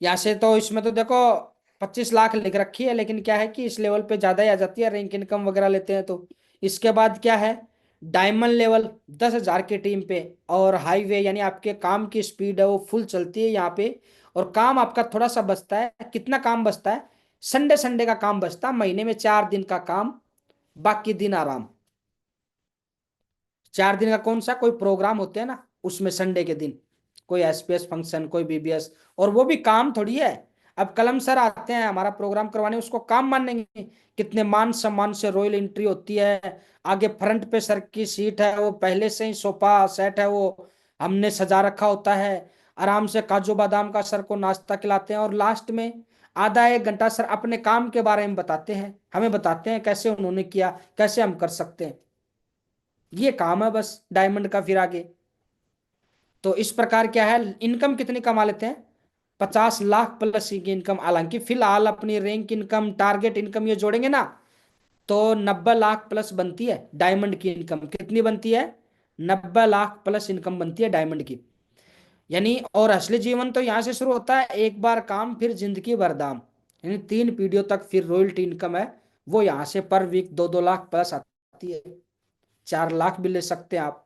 यहाँ से, तो इसमें तो देखो 25 लाख लिख रखी है, लेकिन क्या है कि इस लेवल पे ज्यादा ही आ जाती है, रैंक इनकम वगैरह लेते हैं तो। इसके बाद क्या है, डायमंड लेवल 10,000 की टीम पे, और हाईवे यानी आपके काम की स्पीड है वो फुल चलती है यहाँ पे, और काम आपका थोड़ा सा बचता है। कितना काम बचता है? संडे संडे का काम बचता है, महीने में 4 दिन का काम, बाकी दिन आराम। 4 दिन का कौन सा कोई प्रोग्राम होते हैं ना, उसमें संडे के दिन कोई एसपीएस फंक्शन, कोई बीबीएस, और वो भी काम थोड़ी है। अब कलम सर आते हैं हमारा प्रोग्राम करवाने, उसको काम मानेंगे? कितने मान सम्मान से रॉयल एंट्री होती है, आगे फ्रंट पे सर की सीट है, वो पहले से ही सोफा सेट है वो हमने सजा रखा होता है, आराम से काजू बादाम का सर को नाश्ता खिलाते हैं, और लास्ट में आधा 1 घंटा सर अपने काम के बारे में बताते हैं, हमें बताते हैं कैसे उन्होंने किया, कैसे हम कर सकते हैं। ये काम है बस डायमंड का। फिर आगे तो इस प्रकार क्या है, इनकम कितनी कमा लेते हैं? 50 लाख प्लस की इनकम। हालांकि फिलहाल अपनी रैंक इनकम, टारगेट इनकम ये जोड़ेंगे ना, तो 90 लाख प्लस बनती है डायमंड की इनकम। कितनी बनती है? 90 लाख प्लस इनकम बनती है डायमंड की। यानी और असली जीवन तो यहाँ से शुरू होता है, एक बार काम फिर जिंदगी भर दाम, यानी 3 पीढ़ियों तक फिर रॉयल्टी इनकम है वो यहाँ से पर वीक 2-2 लाख प्लस आती है, 4 लाख भी ले सकते हैं आप।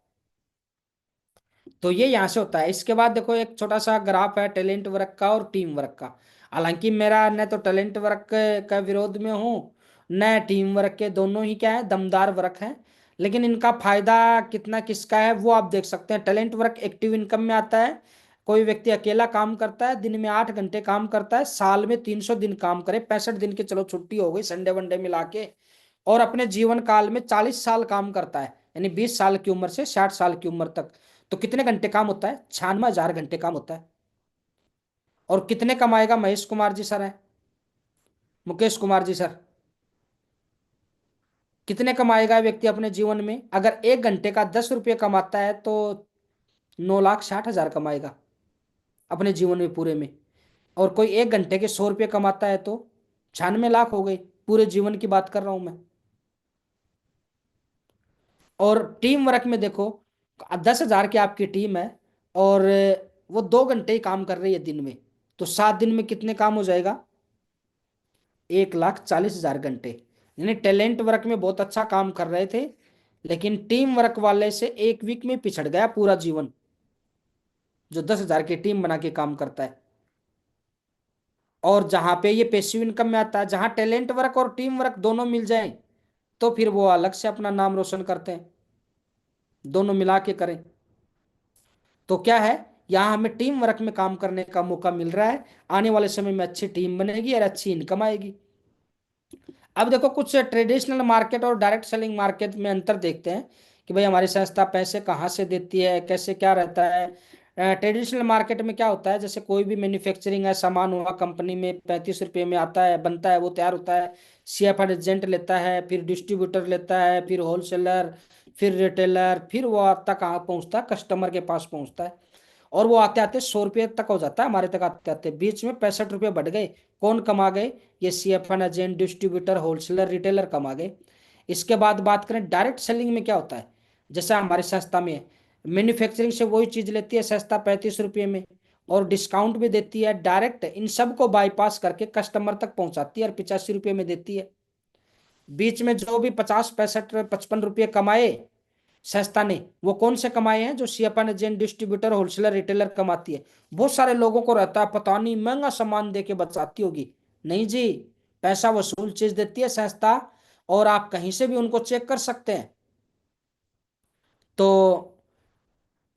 तो ये यहाँ से होता है। इसके बाद देखो एक छोटा सा ग्राफ है टैलेंट वर्क का और टीम वर्क का। हालांकि मेरा न तो टैलेंट वर्क का विरोध में हूँ, न टीम वर्क के, दोनों ही क्या है दमदार वर्क है, लेकिन इनका फायदा कितना किसका है वो आप देख सकते हैं। टैलेंट वर्क एक्टिव इनकम में आता है। कोई व्यक्ति अकेला काम करता है, दिन में 8 घंटे काम करता है, साल में 300 दिन काम करे, 65 दिन की चलो छुट्टी हो गई संडे वनडे मिला के, और अपने जीवन काल में 40 साल काम करता है, यानी 20 साल की उम्र से 60 साल की उम्र तक। तो कितने घंटे काम होता है? 96,000 घंटे काम होता है। और कितने कमाएगा महेश कुमार जी सर है, मुकेश कुमार जी सर, कितने कमाएगा व्यक्ति अपने जीवन में? अगर 1 घंटे का 10 रुपये कमाता है तो 9,60,000 कमाएगा अपने जीवन में पूरे में। और कोई 1 घंटे के 100 रुपये कमाता है तो 96 लाख हो गई, पूरे जीवन की बात कर रहा हूं मैं। और टीम वर्क में देखो 10,000 की आपकी टीम है, और वो 2 घंटे ही काम कर रही है दिन में, तो 7 दिन में कितने काम हो जाएगा? 1,40,000 घंटे। यानी टैलेंट वर्क में बहुत अच्छा काम कर रहे थे, लेकिन टीम वर्क वाले से एक वीक में पिछड़ गया पूरा जीवन, जो 10,000 की टीम बना के काम करता है। और जहां पे ये पैसिव इनकम में आता है, जहां टैलेंट वर्क और टीम वर्क दोनों मिल जाए, तो फिर वो अलग से अपना नाम रोशन करते हैं, दोनों मिला के करें। तो क्या है, यहाँ हमें टीम वर्क में काम करने का मौका मिल रहा है, आने वाले समय में अच्छी टीम बनेगी और अच्छी इनकम आएगी। अब देखो कुछ ट्रेडिशनल मार्केट और डायरेक्ट सेलिंग मार्केट में अंतर देखते हैं कि भाई हमारी संस्था पैसे कहाँ से देती है, कैसे क्या रहता है। ट्रेडिशनल मार्केट में क्या होता है, जैसे कोई भी मैन्युफैक्चरिंग है, सामान हुआ कंपनी में 35 रुपये में आता है, बनता है, वो तैयार होता है, सीएफआर एजेंट लेता है, फिर डिस्ट्रीब्यूटर लेता है, फिर होलसेलर, फिर रिटेलर, फिर वो आता कहाँ पहुंचता है, कस्टमर के पास पहुंचता है। और वो आते आते 100 रुपये तक हो जाता है हमारे तक आते आते, बीच में 65 रुपये बढ़ गए। कौन कमा गए, ये सीएफएन एजेंट, डिस्ट्रीब्यूटर, होलसेलर, रिटेलर कमा गए। इसके बाद बात करें डायरेक्ट सेलिंग में क्या होता है, जैसे हमारी संस्था में मैन्युफैक्चरिंग से वही चीज लेती है संस्था 35 रुपये में, और डिस्काउंट भी देती है, डायरेक्ट इन सब को बाईपास करके कस्टमर तक पहुंचाती है और 85 रुपये में देती है। बीच में जो भी 50, 65, 55 रुपये कमाए संस्था ने, वो कौन से कमाए हैं, जो सीएफएन एजेंट, डिस्ट्रीब्यूटर, होलसेलर, रिटेलर कमाती है। बहुत सारे लोगों को रहता है पता नहीं महंगा सामान दे के बचाती होगी, नहीं जी, पैसा वसूल चीज देती है संस्था, और आप कहीं से भी उनको चेक कर सकते हैं। तो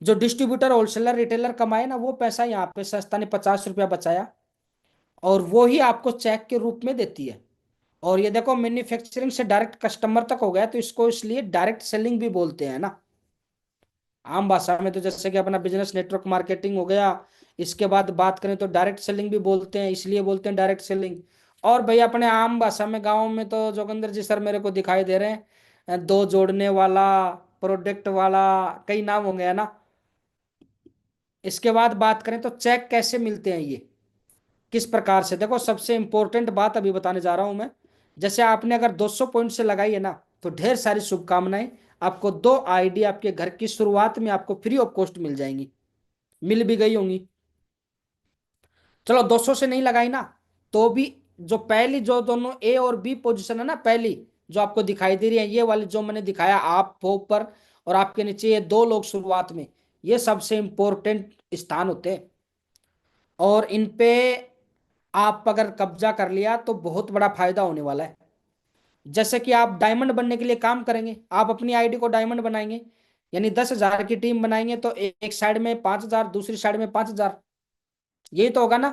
जो डिस्ट्रीब्यूटर, होलसेलर, रिटेलर कमाए ना, वो पैसा यहाँ पे संस्था ने 50 रुपया बचाया, और वो ही आपको चेक के रूप में देती है। और ये देखो मैन्युफैक्चरिंग से डायरेक्ट कस्टमर तक हो गया, तो इसको इसलिए डायरेक्ट सेलिंग भी बोलते हैं ना आम भाषा में। तो जैसे कि अपना बिजनेस नेटवर्क मार्केटिंग हो गया, इसके बाद बात करें तो डायरेक्ट सेलिंग भी बोलते हैं, इसलिए बोलते हैं डायरेक्ट सेलिंग। और भाई अपने आम भाषा में गाँव में तो जोगिंदर जी सर मेरे को दिखाई दे रहे हैं, दो जोड़ने वाला, प्रोडक्ट वाला, कई नाम होंगे है ना। इसके बाद बात करें तो चेक कैसे मिलते हैं, ये किस प्रकार से, देखो सबसे इंपॉर्टेंट बात अभी बताने जा रहा हूं मैं। जैसे आपने अगर 200 पॉइंट से लगाई है ना, तो ढेर सारी शुभकामनाएं, आपको 2 आईडी आपके घर की शुरुआत में आपको फ्री ऑफ कॉस्ट मिल जाएंगी, मिल भी गई होंगी। चलो 200 से नहीं लगाई ना, तो भी जो पहली जो दोनों ए और बी पोजीशन है ना, पहली जो आपको दिखाई दे रही है, ये वाली जो मैंने दिखाया, आप हो ऊपर और आपके नीचे ये 2 लोग शुरुआत में, ये सबसे इंपॉर्टेंट स्थान होते हैं। और इन पे आप अगर कब्जा कर लिया तो बहुत बड़ा फायदा होने वाला है। जैसे कि आप डायमंड बनने के लिए काम करेंगे, आप अपनी आईडी को डायमंड बनाएंगे, यानी 10,000 की टीम बनाएंगे, तो एक साइड में 5,000, दूसरी साइड में 5,000, यही तो होगा ना।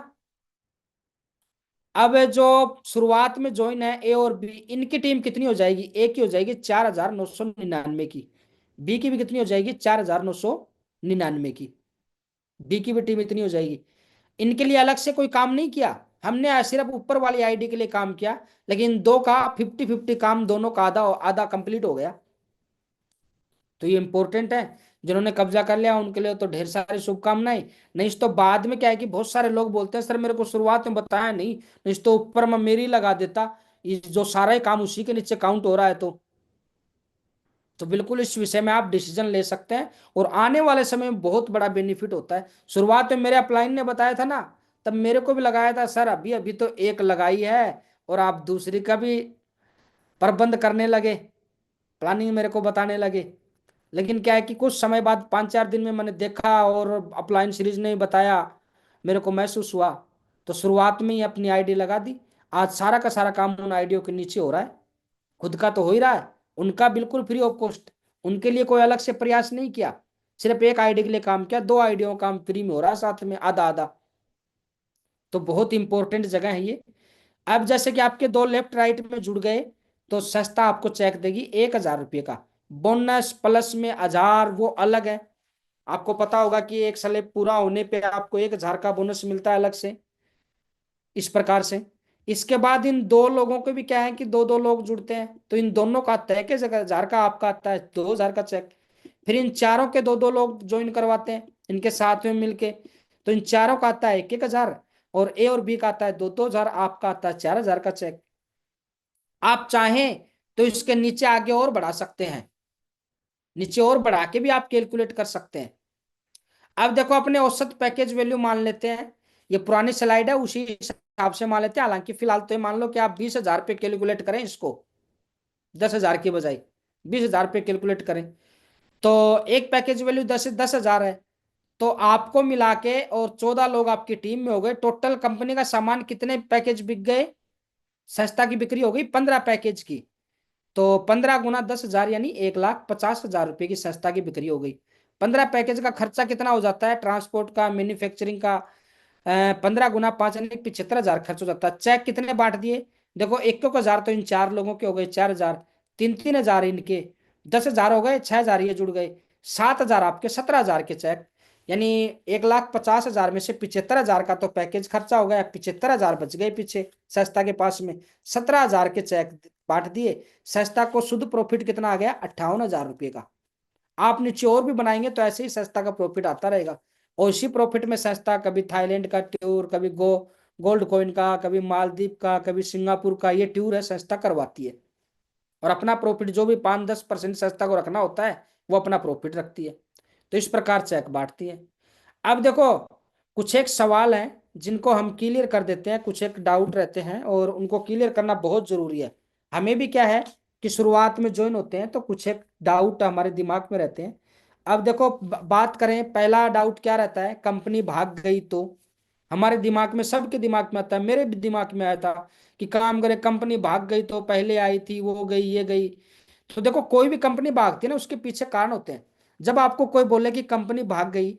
अब जो शुरुआत में ज्वाइन है ए और बी, इनकी टीम कितनी हो जाएगी, ए की हो जाएगी 4,999 की, बी की भी कितनी हो जाएगी 4,999 की, बी की भी टीम इतनी हो जाएगी। इनके लिए अलग से कोई काम नहीं किया हमने, सिर्फ ऊपर वाली आईडी के लिए काम किया, लेकिन दो का 50-50 काम, दोनों का आधा आधा कंप्लीट हो गया। तो ये इंपॉर्टेंट है, जिन्होंने कब्जा कर लिया उनके लिए तो ढेर सारी शुभकामनाएं। नहीं तो बाद में क्या है कि बहुत सारे लोग बोलते हैं सर मेरे को शुरुआत में बताया नहीं तो ऊपर मैं मेरी लगा देता, ये जो सारा ही काम उसी के नीचे काउंट हो रहा है। तो बिल्कुल इस विषय में आप डिसीजन ले सकते हैं, और आने वाले समय में बहुत बड़ा बेनिफिट होता है। शुरुआत में मेरे अपलाइन ने बताया था ना, तब मेरे को भी लगाया था सर अभी अभी तो एक लगाई है, और आप दूसरी का भी प्रबंध करने लगे, प्लानिंग मेरे को बताने लगे। लेकिन क्या है कि कुछ समय बाद 5-4 दिन में मैंने देखा और अपलाइन सीरीज ने बताया, मेरे को महसूस हुआ, तो शुरुआत में ही अपनी आईडी लगा दी। आज सारा का सारा काम उन आईडियों के नीचे हो रहा है, खुद का तो हो ही रहा है, उनका बिल्कुल फ्री ऑफ कॉस्ट, उनके लिए कोई अलग से प्रयास नहीं किया, सिर्फ एक आईडी के लिए काम किया, 2 आईडियों का काम फ्री में हो रहा है, साथ में आधा आधा। तो बहुत इंपॉर्टेंट जगह है ये। अब जैसे कि आपके 2 लेफ्ट राइट में जुड़ गए, तो सस्ता आपको चेक देगी 1,000 रुपये का, बोनस प्लस में 1,000 वो अलग है। आपको पता होगा कि एक स्लैब पूरा होने पे आपको 1,000 का बोनस मिलता है अलग से, इस प्रकार से। इसके बाद इन 2 लोगों को भी क्या है कि 2-2 लोग जुड़ते हैं, तो इन दोनों का आता है कि 1,000 का, आपका आता है 2,000 का चेक। फिर इन चारों के 2-2 लोग ज्वाइन करवाते हैं इनके साथ में मिलके, तो इन चारों का आता है 1,000, और ए और बी का आता है 2-2 हजार, आपका आता है 4,000 का चेक। आप चाहें तो इसके नीचे आगे और बढ़ा सकते हैं, नीचे और बढ़ा के भी आप कैलकुलेट कर सकते हैं। अब देखो अपने औसत पैकेज वैल्यू मान लेते हैं, ये पुरानी स्लाइड है उसी हिसाब से मान लेते हैं। हालांकि फिलहाल तो ये मान लो कि आप 20,000 पे कैलकुलेट करें इसको, 10,000 की बजाय, 20,000 पे कैलकुलेट करें तो एक पैकेज वैल्यू 10,000 है। तो आपको मिला के और 14 लोग आपकी टीम में हो गए, टोटल कंपनी का सामान कितने पैकेज बिक गए? संस्था की बिक्री हो गई 15 पैकेज की। तो 15 गुना 10,000 यानी 1,50,000 रुपए की संस्था की बिक्री हो गई। 15 पैकेज का खर्चा कितना हो जाता है? ट्रांसपोर्ट का, मैन्युफैक्चरिंग का 15 गुना 5 यानी 75,000 खर्च हो जाता है। चेक कितने बांट दिए? देखो 1,000 तो इन 4 लोगों के हो गए, 4,000, 3,000 इनके, 10,000 हो गए, 6,000 ये जुड़ गए, 7,000 आपके, 17,000 के चेक। यानी 1,50,000 में से 75,000 का तो पैकेज खर्चा हो गया, 75,000 बच गए पीछे संस्था के पास में। 17,000 के चेक बांट दिए। संस्था को शुद्ध प्रॉफिट कितना आ गया? 58,000 रुपये का। आप नीचे और भी बनाएंगे तो ऐसे ही संस्था का प्रॉफिट आता रहेगा। और इसी प्रॉफिट में संस्था कभी थाईलैंड का टूर, कभी गोल्ड कॉइन का, कभी मालदीव का, कभी सिंगापुर का, ये टूर है संस्था करवाती है। और अपना प्रॉफिट जो भी 5-10% संस्था को रखना होता है वो अपना प्रॉफिट रखती है। तो इस प्रकार चेक बांटती है। अब देखो कुछ एक सवाल हैं जिनको हम क्लियर कर देते हैं, कुछ एक डाउट रहते हैं और उनको क्लियर करना बहुत जरूरी है। हमें भी क्या है कि शुरुआत में ज्वाइन होते हैं तो कुछ एक डाउट हमारे दिमाग में रहते हैं। अब देखो बात करें, पहला डाउट क्या रहता है? कंपनी भाग गई तो हमारे दिमाग में, सबके दिमाग में आता है, मेरे भी दिमाग में आया था कि काम करे, कंपनी भाग गई तो पहले आई थी, वो गई, ये गई। तो देखो कोई भी कंपनी भागती है ना, उसके पीछे कारण होते हैं। जब आपको कोई बोले कि कंपनी भाग गई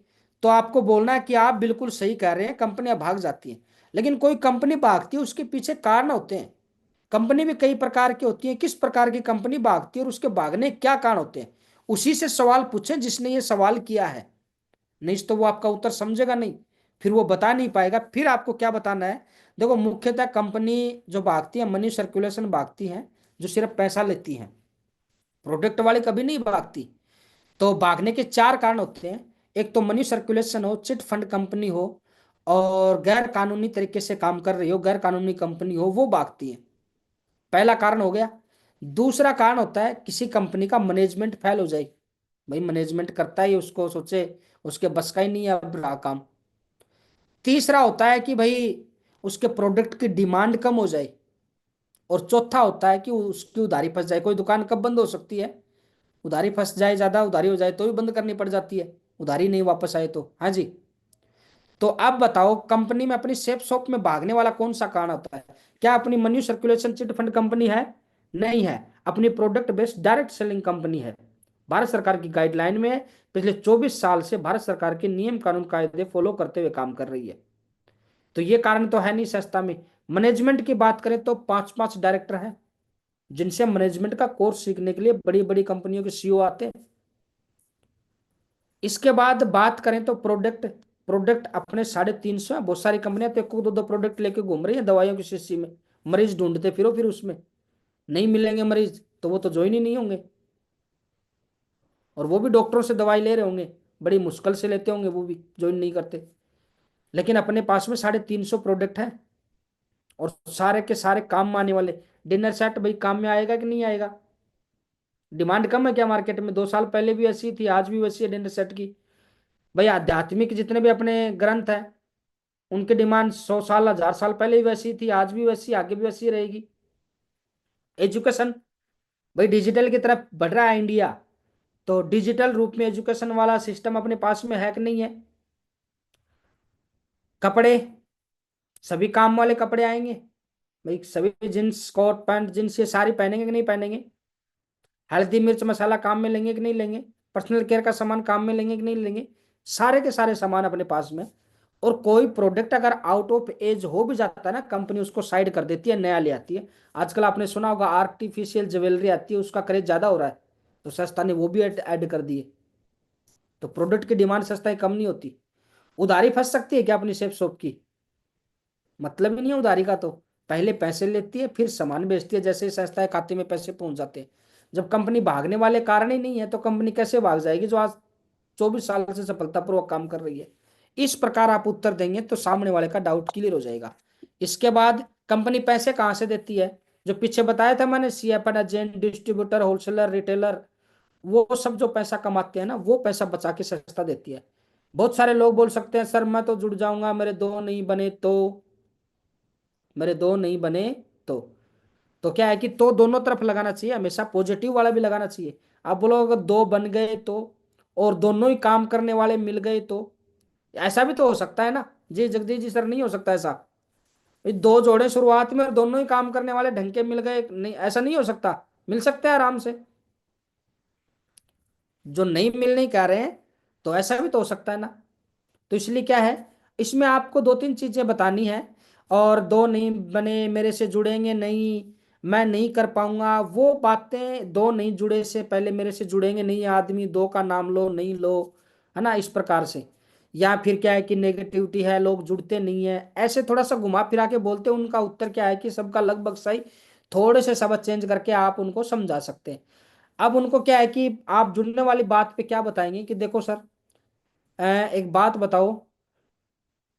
तो आपको बोलना है कि आप बिल्कुल सही कह रहे हैं, कंपनियां भाग जाती हैं। लेकिन कोई कंपनी भागती है उसके पीछे कारण होते हैं। कंपनी भी कई प्रकार की होती है, किस प्रकार की कंपनी भागती है और उसके भागने के क्या कारण होते हैं, उसी से सवाल पूछे जिसने ये सवाल किया है। नहीं तो वो आपका उत्तर समझेगा नहीं, फिर वो बता नहीं पाएगा। फिर आपको क्या बताना है? देखो मुख्यतः कंपनी जो भागती है, मनी सर्कुलेशन भागती है, जो सिर्फ पैसा लेती है, प्रोडक्ट वाले कभी नहीं भागती। तो भागने के 4 कारण होते हैं। एक तो मनी सर्कुलेशन हो, चिट फंड कंपनी हो, और गैर कानूनी तरीके से काम कर रही हो, गैर कानूनी कंपनी हो, वो भागती है। पहला कारण हो गया। दूसरा कारण होता है किसी कंपनी का मैनेजमेंट फेल हो जाए। भाई मैनेजमेंट करता ही उसको सोचे उसके बस का ही नहीं है अब रहा काम। तीसरा होता है कि भाई उसके प्रोडक्ट की डिमांड कम हो जाए। और चौथा होता है कि उसकी उधारी फंस जाए। कोई दुकान कब बंद हो सकती है? उधारी फंस जाए, ज्यादा उधारी हो जाए तो भी बंद करनी पड़ जाती है, उधारी नहीं वापस आए तो। हाँ जी। तो अब बताओ कंपनी में अपनी सेफ शॉप में भागने वाला कौन सा कारण होता है? क्या अपनी money circulation chit fund company है? नहीं है। अपनी product based direct selling company है। भारत सरकार की गाइडलाइन में पिछले 24 साल से भारत सरकार के नियम कानून कायदे फॉलो करते हुए काम कर रही है। तो ये कारण तो है नहीं संस्था में। मैनेजमेंट की बात करें तो 5-5 डायरेक्टर हैं जिनसे मैनेजमेंट का कोर्स सीखने के लिए बड़ी बड़ी कंपनियों के सीईओ आते हैं। इसके बाद बात करें तो प्रोडक्ट, प्रोडक्ट अपने 350 है। बहुत सारी कंपनियां तो 1-2 प्रोडक्ट लेके घूम रही है दवाइयों की शीशी में। मरीज ढूंढते फिरो, फिर उसमें नहीं मिलेंगे मरीज तो वो तो ज्वाइन ही नहीं होंगे। और वो भी डॉक्टरों से दवाई ले रहे होंगे, बड़ी मुश्किल से लेते होंगे, वो भी ज्वाइन नहीं करते। लेकिन अपने पास में 350 प्रोडक्ट है और सारे के सारे काम में आने वाले। डिनर सेट भाई काम में आएगा कि नहीं आएगा? डिमांड कम है क्या मार्केट में? 2 साल पहले भी ऐसी थी, आज भी वैसी है डिनर सेट की। भाई आध्यात्मिक जितने भी अपने ग्रंथ हैं उनकी डिमांड 100 साल 1000 साल पहले भी वैसी थी, आज भी वैसी, आगे भी वैसी रहेगी। एजुकेशन, भाई डिजिटल की तरफ बढ़ रहा है इंडिया, तो डिजिटल रूप में एजुकेशन वाला सिस्टम अपने पास में है कि नहीं है? कपड़े, सभी काम वाले कपड़े आएंगे भाई, सभी जींस कोट पैंट जींस ये सारी पहनेंगे कि नहीं पहनेंगे? हल्दी मिर्च मसाला काम में लेंगे कि नहीं लेंगे? पर्सनल केयर का सामान काम में लेंगे कि नहीं लेंगे? सारे के सारे सामान अपने पास में। और कोई प्रोडक्ट अगर आउट ऑफ एज हो भी जाता है ना, कंपनी उसको साइड कर देती है, नया ले आती है। आजकल आपने सुना होगा आर्टिफिशियल ज्वेलरी आती है, उसका क्रेज ज्यादा हो रहा है, तो सस्ता ने वो भी ऐड कर दिए। तो प्रोडक्ट की डिमांड सस्ता कम नहीं होती। उधारी फंस सकती है क्या अपनी सेफ शॉप की? मतलब ही नहीं है उधारी का। तो पहले पैसे लेती है फिर सामान बेचती है, जैसे ही संस्था के खाते में पैसे पहुंच जाते हैं। जब कंपनी भागने वाले कारण ही नहीं है तो कंपनी कैसे भाग जाएगी जो आज 24 साल से सफलतापूर्वक काम कर रही है? इस प्रकार आप उत्तर देंगे तो सामने वाले का डाउट क्लियर हो जाएगा। इसके बाद कंपनी पैसे कहाँ से देती है? जो पीछे बताया था मैंने, सीएफएन एजेंट, डिस्ट्रीब्यूटर, होलसेलर, रिटेलर, वो सब जो पैसा कमाते हैं ना, वो पैसा बचा के संस्था देती है। बहुत सारे लोग बोल सकते हैं सर मैं तो जुड़ जाऊंगा, मेरे दो नहीं बने तो, मेरे दो नहीं बने तो तो क्या है कि तो दोनों तरफ लगाना चाहिए, हमेशा पॉजिटिव वाला भी लगाना चाहिए। आप बोलो अगर दो बन गए तो, और दोनों ही काम करने वाले मिल गए तो, ऐसा भी तो हो सकता है ना जी जगदीश जी सर, नहीं हो सकता ऐसा? ये दो जोड़े शुरुआत में और दोनों ही काम करने वाले ढंग के मिल गए, नहीं ऐसा नहीं हो सकता? मिल सकते हैं आराम से। जो नहीं मिल नहीं कह रहे हैं, तो ऐसा भी तो हो सकता है ना। तो इसलिए क्या है, इसमें आपको दो तीन चीजें बतानी है। और दो नहीं बने मेरे से जुड़ेंगे नहीं, मैं नहीं कर पाऊंगा, वो बातें दो नहीं जुड़े से पहले मेरे से जुड़ेंगे नहीं आदमी, दो का नाम लो नहीं लो, है ना, इस प्रकार से। या फिर क्या है कि नेगेटिविटी है लोग जुड़ते नहीं है, ऐसे थोड़ा सा घुमा फिरा के बोलते हैं। उनका उत्तर क्या है कि सबका लगभग सही, थोड़े से शब्द चेंज करके आप उनको समझा सकते हैं। अब उनको क्या है कि आप जुड़ने वाली बात पे क्या बताएंगे कि देखो सर, एक बात बताओ,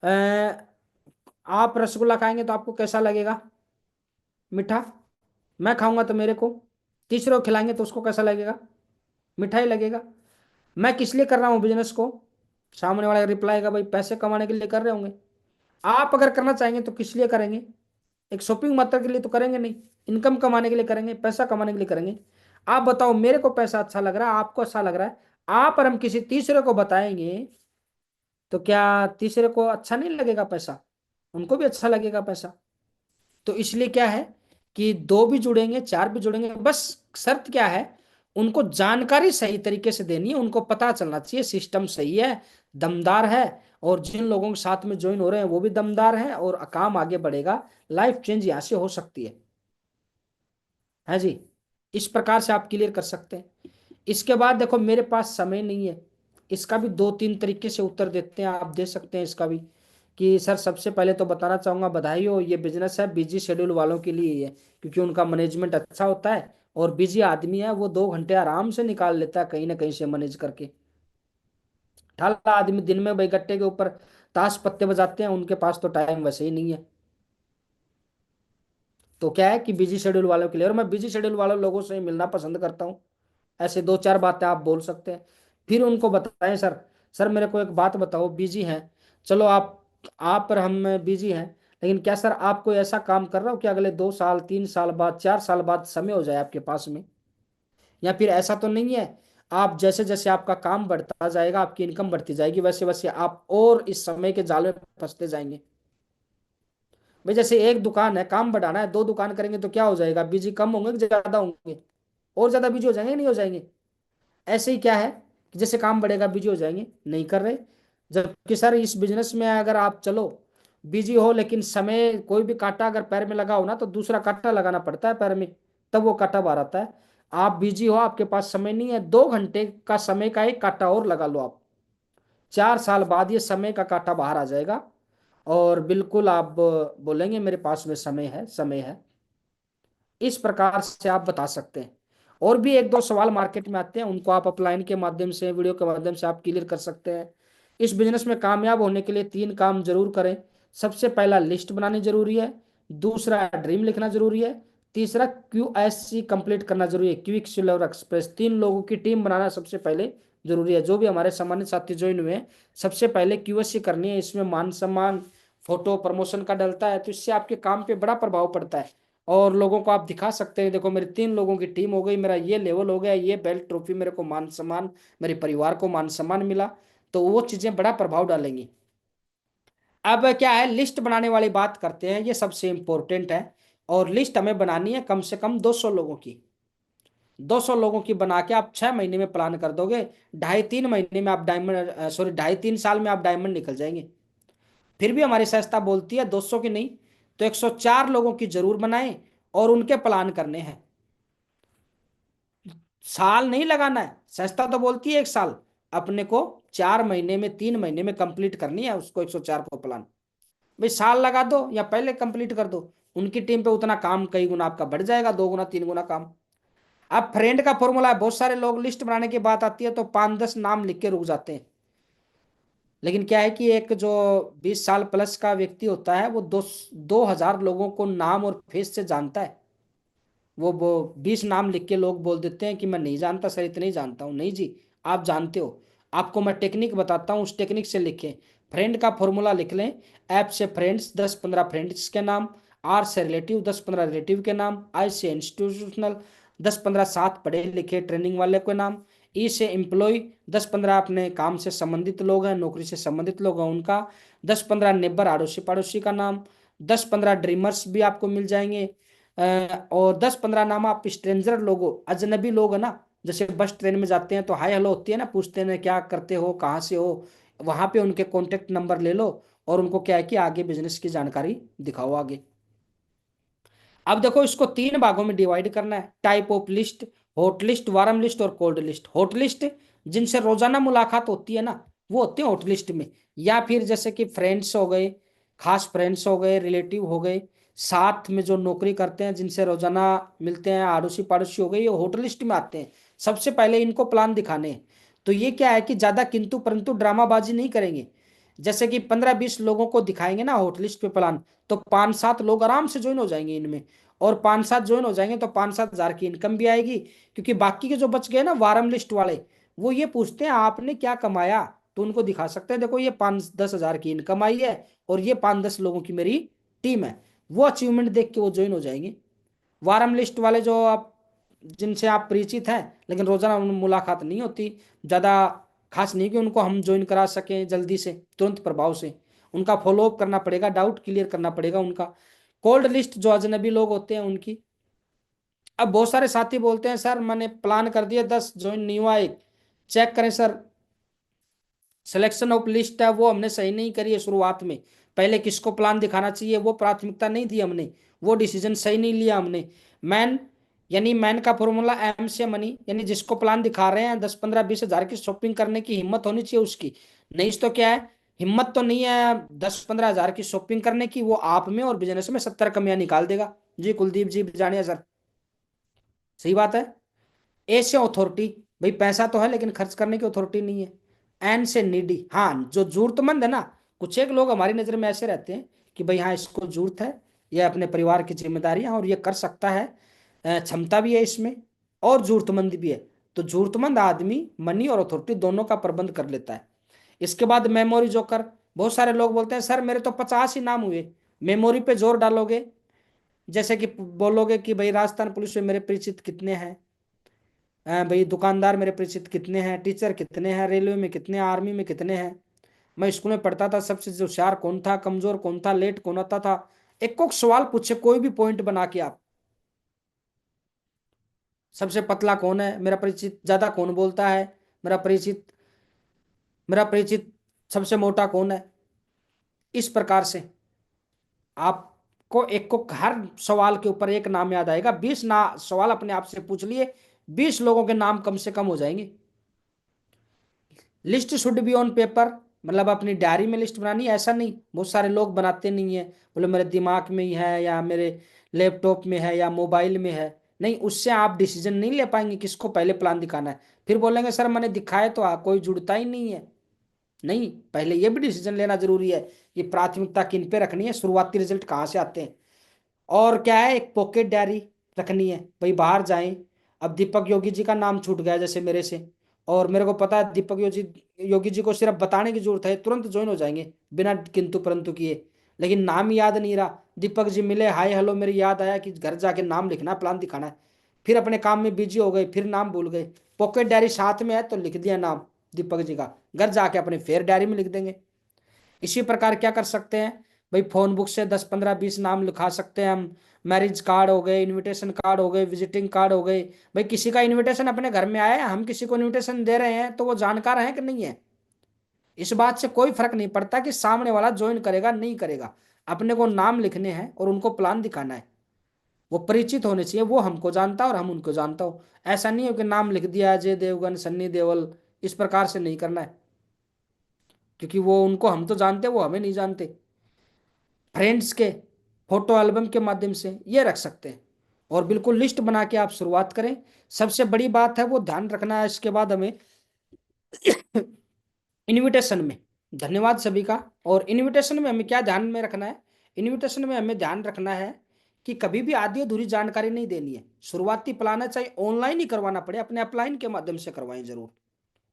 अ, आप रसगुल्ला खाएंगे तो आपको कैसा लगेगा? मीठा। मैं खाऊंगा तो मेरे को, तीसरे को खिलाएंगे तो उसको कैसा लगेगा? मीठा ही लगेगा। मैं किस लिए कर रहा हूँ बिजनेस को? सामने वाला रिप्लाई का भाई पैसे कमाने के लिए कर रहे होंगे। आप अगर करना चाहेंगे तो किस लिए करेंगे? एक शॉपिंग मात्र के लिए तो करेंगे नहीं, इनकम कमाने के लिए करेंगे, पैसा कमाने के लिए करेंगे। आप बताओ, मेरे को पैसा अच्छा लग रहा है, आपको अच्छा लग रहा है, आप और हम किसी तीसरे को बताएंगे तो क्या तीसरे को अच्छा नहीं लगेगा पैसा? उनको भी अच्छा लगेगा पैसा। तो इसलिए क्या है कि दो भी जुड़ेंगे चार भी जुड़ेंगे, बस शर्त क्या है, उनको जानकारी सही तरीके से देनी है, उनको पता चलना चाहिए सिस्टम सही है, दमदार है, और जिन लोगों के साथ में ज्वाइन हो रहे हैं वो भी दमदार हैं, और काम आगे बढ़ेगा, लाइफ चेंज यहां से हो सकती है जी। इस प्रकार से आप क्लियर कर सकते हैं। इसके बाद देखो मेरे पास समय नहीं है, इसका भी दो तीन तरीके से उत्तर देते हैं, आप दे सकते हैं इसका भी। कि सर सबसे पहले तो बताना चाहूंगा, बधाई हो, ये बिजनेस है बिजी शेड्यूल वालों के लिए ही है, क्योंकि उनका मैनेजमेंट अच्छा होता है, और बिजी आदमी है वो 2 घंटे आराम से निकाल लेता है कहीं ना कहीं से मैनेज करके। ठाला आदमी दिन में भाई गट्टे के ऊपर ताश पत्ते बजाते हैं, उनके पास तो टाइम वैसे ही नहीं है। तो क्या है कि बिजी शेड्यूल वालों के लिए, और मैं बिजी शेड्यूल वाले लोगों से ही मिलना पसंद करता हूँ। ऐसे दो चार बातें आप बोल सकते हैं, फिर उनको बताएं सर, सर मेरे को एक बात बताओ, बिजी हैं, चलो आप और हम बिजी हैं, लेकिन क्या सर आप कोई ऐसा काम कर रहे हो कि अगले 2 साल 3 साल बाद 4 साल बाद समय हो जाए आपके पास में? या फिर ऐसा तो नहीं है, आप जैसे जैसे आपका काम बढ़ता जाएगा आपकी इनकम बढ़ती जाएगी, वैसे वैसे आप और इस समय के जाल में फंसते जाएंगे? भाई जैसे एक दुकान है, काम बढ़ाना है, 2 दुकान करेंगे तो क्या हो जाएगा, बिजी कम होंगे कि ज्यादा होंगे? और ज्यादा बिजी हो जाएंगे नहीं हो जाएंगे? ऐसे ही क्या है कि जैसे काम बढ़ेगा बिजी हो जाएंगे, नहीं कर रहे। जबकि सर इस बिजनेस में अगर आप चलो बिजी हो, लेकिन समय कोई भी कांटा अगर पैर में लगा हो ना, तो दूसरा कांटा लगाना पड़ता है पैर में, तब वो कांटा बाहर आता है। आप बिजी हो, आपके पास समय नहीं है, 2 घंटे का समय का एक कांटा और लगा लो आप, 4 साल बाद ये समय का कांटा बाहर आ जाएगा, और बिल्कुल आप बोलेंगे मेरे पास में समय है, समय है। इस प्रकार से आप बता सकते हैं। और भी एक दो सवाल मार्केट में आते हैं, उनको आप अपलाइन के माध्यम से, वीडियो के माध्यम से आप क्लियर कर सकते हैं। इस बिजनेस में कामयाब होने के लिए 3 काम जरूर करें। सबसे पहला लिस्ट बनानी जरूरी है, दूसरा ड्रीम लिखना जरूरी है, तीसरा QSC कंप्लीट करना जरूरी है, क्विक सिल्वर एक्सप्रेस। 3 लोगों की टीम बनाना सबसे पहले जरूरी है। जो भी हमारे सामान्य साथी ज्वाइन हुए हैं, सबसे पहले QSC करनी है। इसमें मान सम्मान, फोटो प्रमोशन का डलता है, तो इससे आपके काम पे बड़ा प्रभाव पड़ता है, और लोगों को आप दिखा सकते हैं देखो मेरी 3 लोगों की टीम हो गई, मेरा ये लेवल हो गया, ये बेल्ट ट्रॉफी, मेरे को मान सम्मान, मेरे परिवार को मान सम्मान मिला। तो वो चीजें बड़ा प्रभाव डालेंगी। अब क्या है, लिस्ट बनाने वाली बात करते हैं, ये सबसे इंपॉर्टेंट है। और लिस्ट हमें बनानी है कम से कम 200 लोगों की। 200 लोगों की बना के आप 6 महीने में प्लान कर दोगे, 2.5-3 महीने में आप डायमंड, सॉरी 2.5-3 साल में आप डायमंड निकल जाएंगे। फिर भी हमारी संस्था बोलती है 200 की नहीं, तो 104 लोगों की जरूर बनाएं, और उनके प्लान करने हैं। साल नहीं लगाना है, संस्था तो बोलती है 1 साल, अपने को 4 महीने में 3 महीने में कंप्लीट करनी है उसको, 104 को प्लान। भाई साल लगा दो या पहले कंप्लीट कर दो, उनकी टीम पे उतना काम कई गुना आपका बढ़ जाएगा, 2 गुना 3 गुना काम। अब फ्रेंड का फॉर्मूला है, बहुत सारे लोग लिस्ट बनाने की बात आती है तो 5-10 नाम लिख के रुक जाते हैं। लेकिन क्या है कि एक जो 20 साल प्लस का व्यक्ति होता है, वो 2,000 लोगों को नाम और फेस से जानता है। वो 20 नाम लिख के लोग बोल देते हैं कि मैं नहीं जानता सर, इतने ही जानता हूँ। नहीं जी, आप जानते हो। आपको मैं टेक्निक बताता हूँ, उस टेक्निक से लिखें। फ्रेंड का फॉर्मूला लिख लें, ऐप से फ्रेंड्स, 10-15 फ्रेंड्स के नाम, आर से रिलेटिव 10-15 रिलेटिव के नाम, आई से इंस्टीट्यूशनल 10-15 साथ पढ़े लिखे ट्रेनिंग वाले के नाम, ई से एम्प्लॉय 10-15 अपने काम से संबंधित लोग हैं, नौकरी से संबंधित लोग हैं उनका, 10-15 नेबर अड़ोसी पड़ोसी का नाम, 10-15 ड्रीमर्स भी आपको मिल जाएंगे, और 10-15 नाम आप स्ट्रेंजर लोगों, अजनबी लोग है ना, जैसे बस ट्रेन में जाते हैं तो हाय हेलो होती है ना, पूछते हैं क्या करते हो कहाँ से हो, वहां पे उनके कॉन्टेक्ट नंबर ले लो और उनको क्या है कि आगे बिजनेस की जानकारी दिखाओ आगे। अब देखो इसको 3 भागों में डिवाइड करना है, type of list, hot list, warm list और कोल्ड लिस्ट। हॉट लिस्ट जिनसे रोजाना मुलाकात होती है ना, वो होते हैं हॉट लिस्ट में, या फिर जैसे कि फ्रेंड्स हो गए, खास फ्रेंड्स हो गए, रिलेटिव हो गए, साथ में जो नौकरी करते हैं जिनसे रोजाना मिलते हैं, आड़ोसी पड़ोसी हो गए, ये हॉट लिस्ट में आते हैं। सबसे पहले इनको प्लान दिखाने हैं। तो ये क्या है कि ज्यादा किंतु परंतु ड्रामाबाजी नहीं करेंगे। जैसे कि 15-20 लोगों को दिखाएंगे ना हॉट लिस्ट पे प्लान, तो 5-7 लोग आराम से ज्वाइन हो जाएंगे इनमें, और 5-7 ज्वाइन हो जाएंगे तो 5-7 हजार की इनकम भी आएगी। क्योंकि बाकी के जो बच गए ना वार्म लिस्ट वाले, वो ये पूछते हैं आपने क्या कमाया, तो उनको दिखा सकते हैं देखो ये 5-10 हजार की इनकम आई है और ये 5-10 लोगों की मेरी टीम है, वो अचीवमेंट देख के वो ज्वाइन हो जाएंगे। वार्म लिस्ट वाले जो आप जिनसे आप परिचित हैं लेकिन रोजाना मुलाकात नहीं होती, ज्यादा खास नहीं कि उनको हम ज्वाइन करा सकें जल्दी से तुरंत प्रभाव से, उनका फॉलोअप करना पड़ेगा, डाउट क्लियर करना पड़ेगा उनका। कोल्ड लिस्ट जो अजनबी लोग होते हैं उनकी। अब बहुत सारे साथी बोलते हैं सर मैंने प्लान कर दिया 10 ज्वाइन नहीं हुआ एक, चेक करें सर, सिलेक्शन ऑफ लिस्ट है वो हमने सही नहीं करी है शुरुआत में, पहले किसको प्लान दिखाना चाहिए वो प्राथमिकता नहीं दी हमने, वो डिसीजन सही नहीं लिया हमने। मैन यानी मैन का फॉर्मूला एम से मनी, यानी जिसको प्लान दिखा रहे हैं 10-15-20 हजार की शॉपिंग करने की हिम्मत होनी चाहिए उसकी, नहीं तो क्या है, हिम्मत तो नहीं है 10-15 हजार की शॉपिंग करने की, वो आप में और बिजनेस में 70 कमियां निकाल देगा। जी कुलदीप जी जानिए सर, सही बात है। ए से अथॉरिटी, भाई पैसा तो है लेकिन खर्च करने की अथॉरिटी नहीं है। एन से नीडी, हाँ जो जरूरतमंद है ना, कुछ एक लोग हमारी नजर में ऐसे रहते हैं कि भाई हाँ इसको जरूरत है, ये अपने परिवार की जिम्मेदारियां और ये कर सकता है, क्षमता भी है इसमें और जरूरतमंद भी है, तो जरूरतमंद आदमी मनी और अथॉरिटी दोनों का प्रबंध कर लेता है। इसके बाद मेमोरी जोकर, बहुत सारे लोग बोलते हैं सर मेरे तो 50 ही नाम हुए, मेमोरी पे जोर डालोगे, जैसे कि बोलोगे कि भाई राजस्थान पुलिस में मेरे परिचित कितने हैं, भाई दुकानदार मेरे परिचित कितने हैं, टीचर कितने हैं, रेलवे में कितने, आर्मी में कितने हैं, मैं स्कूल में पढ़ता था सबसे होशियार कौन था, कमजोर कौन था, लेट कौन आता था, एक को सवाल पूछे कोई भी पॉइंट बना के आप, सबसे पतला कौन है मेरा परिचित, ज्यादा कौन बोलता है मेरा परिचित, मेरा परिचित सबसे मोटा कौन है, इस प्रकार से आपको एक को हर सवाल के ऊपर एक नाम याद आएगा, 20 ना सवाल अपने आप से पूछ लिए, 20 लोगों के नाम कम से कम हो जाएंगे। List should be on paper, मतलब अपनी डायरी में लिस्ट बनानी, ऐसा नहीं बहुत सारे लोग बनाते नहीं है, बोले मेरे दिमाग में ही है या मेरे लैपटॉप में है या मोबाइल में है, नहीं उससे आप डिसीजन नहीं ले पाएंगे किसको पहले प्लान दिखाना है, फिर बोलेंगे सर मैंने दिखाए तो कोई जुड़ता ही नहीं है। नहीं, पहले ये भी डिसीजन लेना जरूरी है कि प्राथमिकता किन पे रखनी है, शुरुआती रिजल्ट कहाँ से आते हैं। और क्या है, एक पॉकेट डायरी रखनी है, भाई बाहर जाएं, अब दीपक योगी जी का नाम छूट गया जैसे मेरे से, और मेरे को पता है दीपक योगी जी को सिर्फ बताने की जरूरत है, तुरंत ज्वाइन हो जाएंगे बिना किंतु परंतु किए, लेकिन नाम ही याद नहीं रहा, दीपक जी मिले हाय हेलो मेरी याद आया कि घर जाके नाम लिखना है, प्लान दिखाना है, फिर अपने काम में बिजी हो गए, फिर नाम भूल गए, पॉकेट डायरी साथ में है तो लिख दिया नाम दीपक जी का, घर जाके अपने फेयर डायरी में लिख देंगे। इसी प्रकार क्या कर सकते हैं भाई, फोन बुक से 10-15-20 नाम लिखा सकते हैं हम, मैरिज कार्ड हो गए, इनविटेशन कार्ड हो गए, विजिटिंग कार्ड हो गए, भाई किसी का इनविटेशन अपने घर में आया है, हम किसी को इनविटेशन दे रहे हैं तो वो जानकार है कि नहीं है, इस बात से कोई फर्क नहीं पड़ता कि सामने वाला ज्वाइन करेगा नहीं करेगा, अपने को नाम लिखने हैं और उनको प्लान दिखाना है, वो परिचित होने चाहिए, वो हमको जानता और हम उनको जानता हो, ऐसा नहीं हो कि नाम लिख दिया अजय देवगन सन्नी देओल, इस प्रकार से नहीं करना है, क्योंकि वो उनको हम तो जानते वो हमें नहीं जानते। फ्रेंड्स के फोटो एल्बम के माध्यम से ये रख सकते हैं, और बिल्कुल लिस्ट बना के आप शुरुआत करें। सबसे बड़ी बात है वो ध्यान रखना है इसके बाद हमें इनविटेशन में, धन्यवाद सभी का, और इनविटेशन में हमें क्या ध्यान में रखना है, इनविटेशन में हमें ध्यान रखना है कि कभी भी आधी अधूरी जानकारी नहीं देनी है, शुरुआती प्लान है चाहे ऑनलाइन ही करवाना पड़े, अपने अपलाइन के माध्यम से करवाएं जरूर,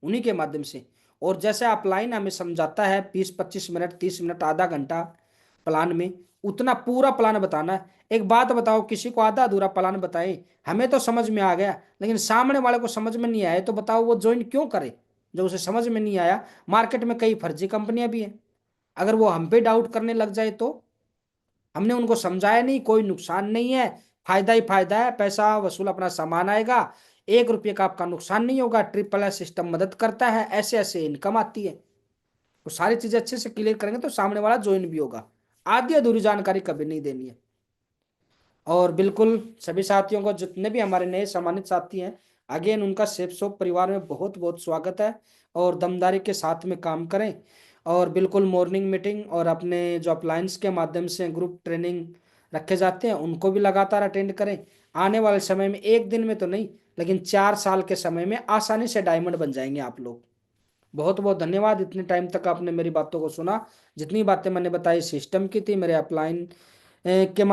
उन्हीं के माध्यम से। और जैसे अपलाइन हमें समझाता है 20-25 मिनट 30 मिनट आधा घंटा प्लान में, उतना पूरा प्लान बताना है। एक बात बताओ, किसी को आधा अधूरा प्लान बताए, हमें तो समझ में आ गया लेकिन सामने वाले को समझ में नहीं आया, तो बताओ वो ज्वाइन क्यों करे? जो उसे समझ में नहीं आया, मार्केट में कई फर्जी कंपनियां भी हैं, अगर वो हम पे डाउट करने लग जाए तो? हमने उनको समझाया नहीं, कोई नुकसान नहीं है, फायदा ही फायदा है, पैसा वसूल अपना सामान आएगा, 1 रुपये का आपका नुकसान नहीं होगा, SSS सिस्टम मदद करता है, ऐसे ऐसे इनकम आती है। तो सारी चीजें अच्छे से क्लियर करेंगे तो सामने वाला ज्वाइन भी होगा। आधी अधूरी जानकारी कभी नहीं देनी है। और बिल्कुल सभी साथियों को, जितने भी हमारे नए सम्मानित साथी हैं, अगेन उनका सेफ शॉप परिवार में बहुत बहुत स्वागत है। और दमदारी के साथ में काम करें, और बिल्कुल मॉर्निंग मीटिंग और अपने जो अप्लायंस के माध्यम से ग्रुप ट्रेनिंग रखे जाते हैं उनको भी लगातार अटेंड करें। आने वाले समय में एक दिन में तो नहीं, लेकिन 4 साल के समय में आसानी से डायमंड बन जाएंगे आप लोग। बहुत बहुत धन्यवाद, इतने टाइम तक आपने मेरी बातों को सुना। जितनी बातें मैंने बताई सिस्टम की थी, मेरे अपलाइन के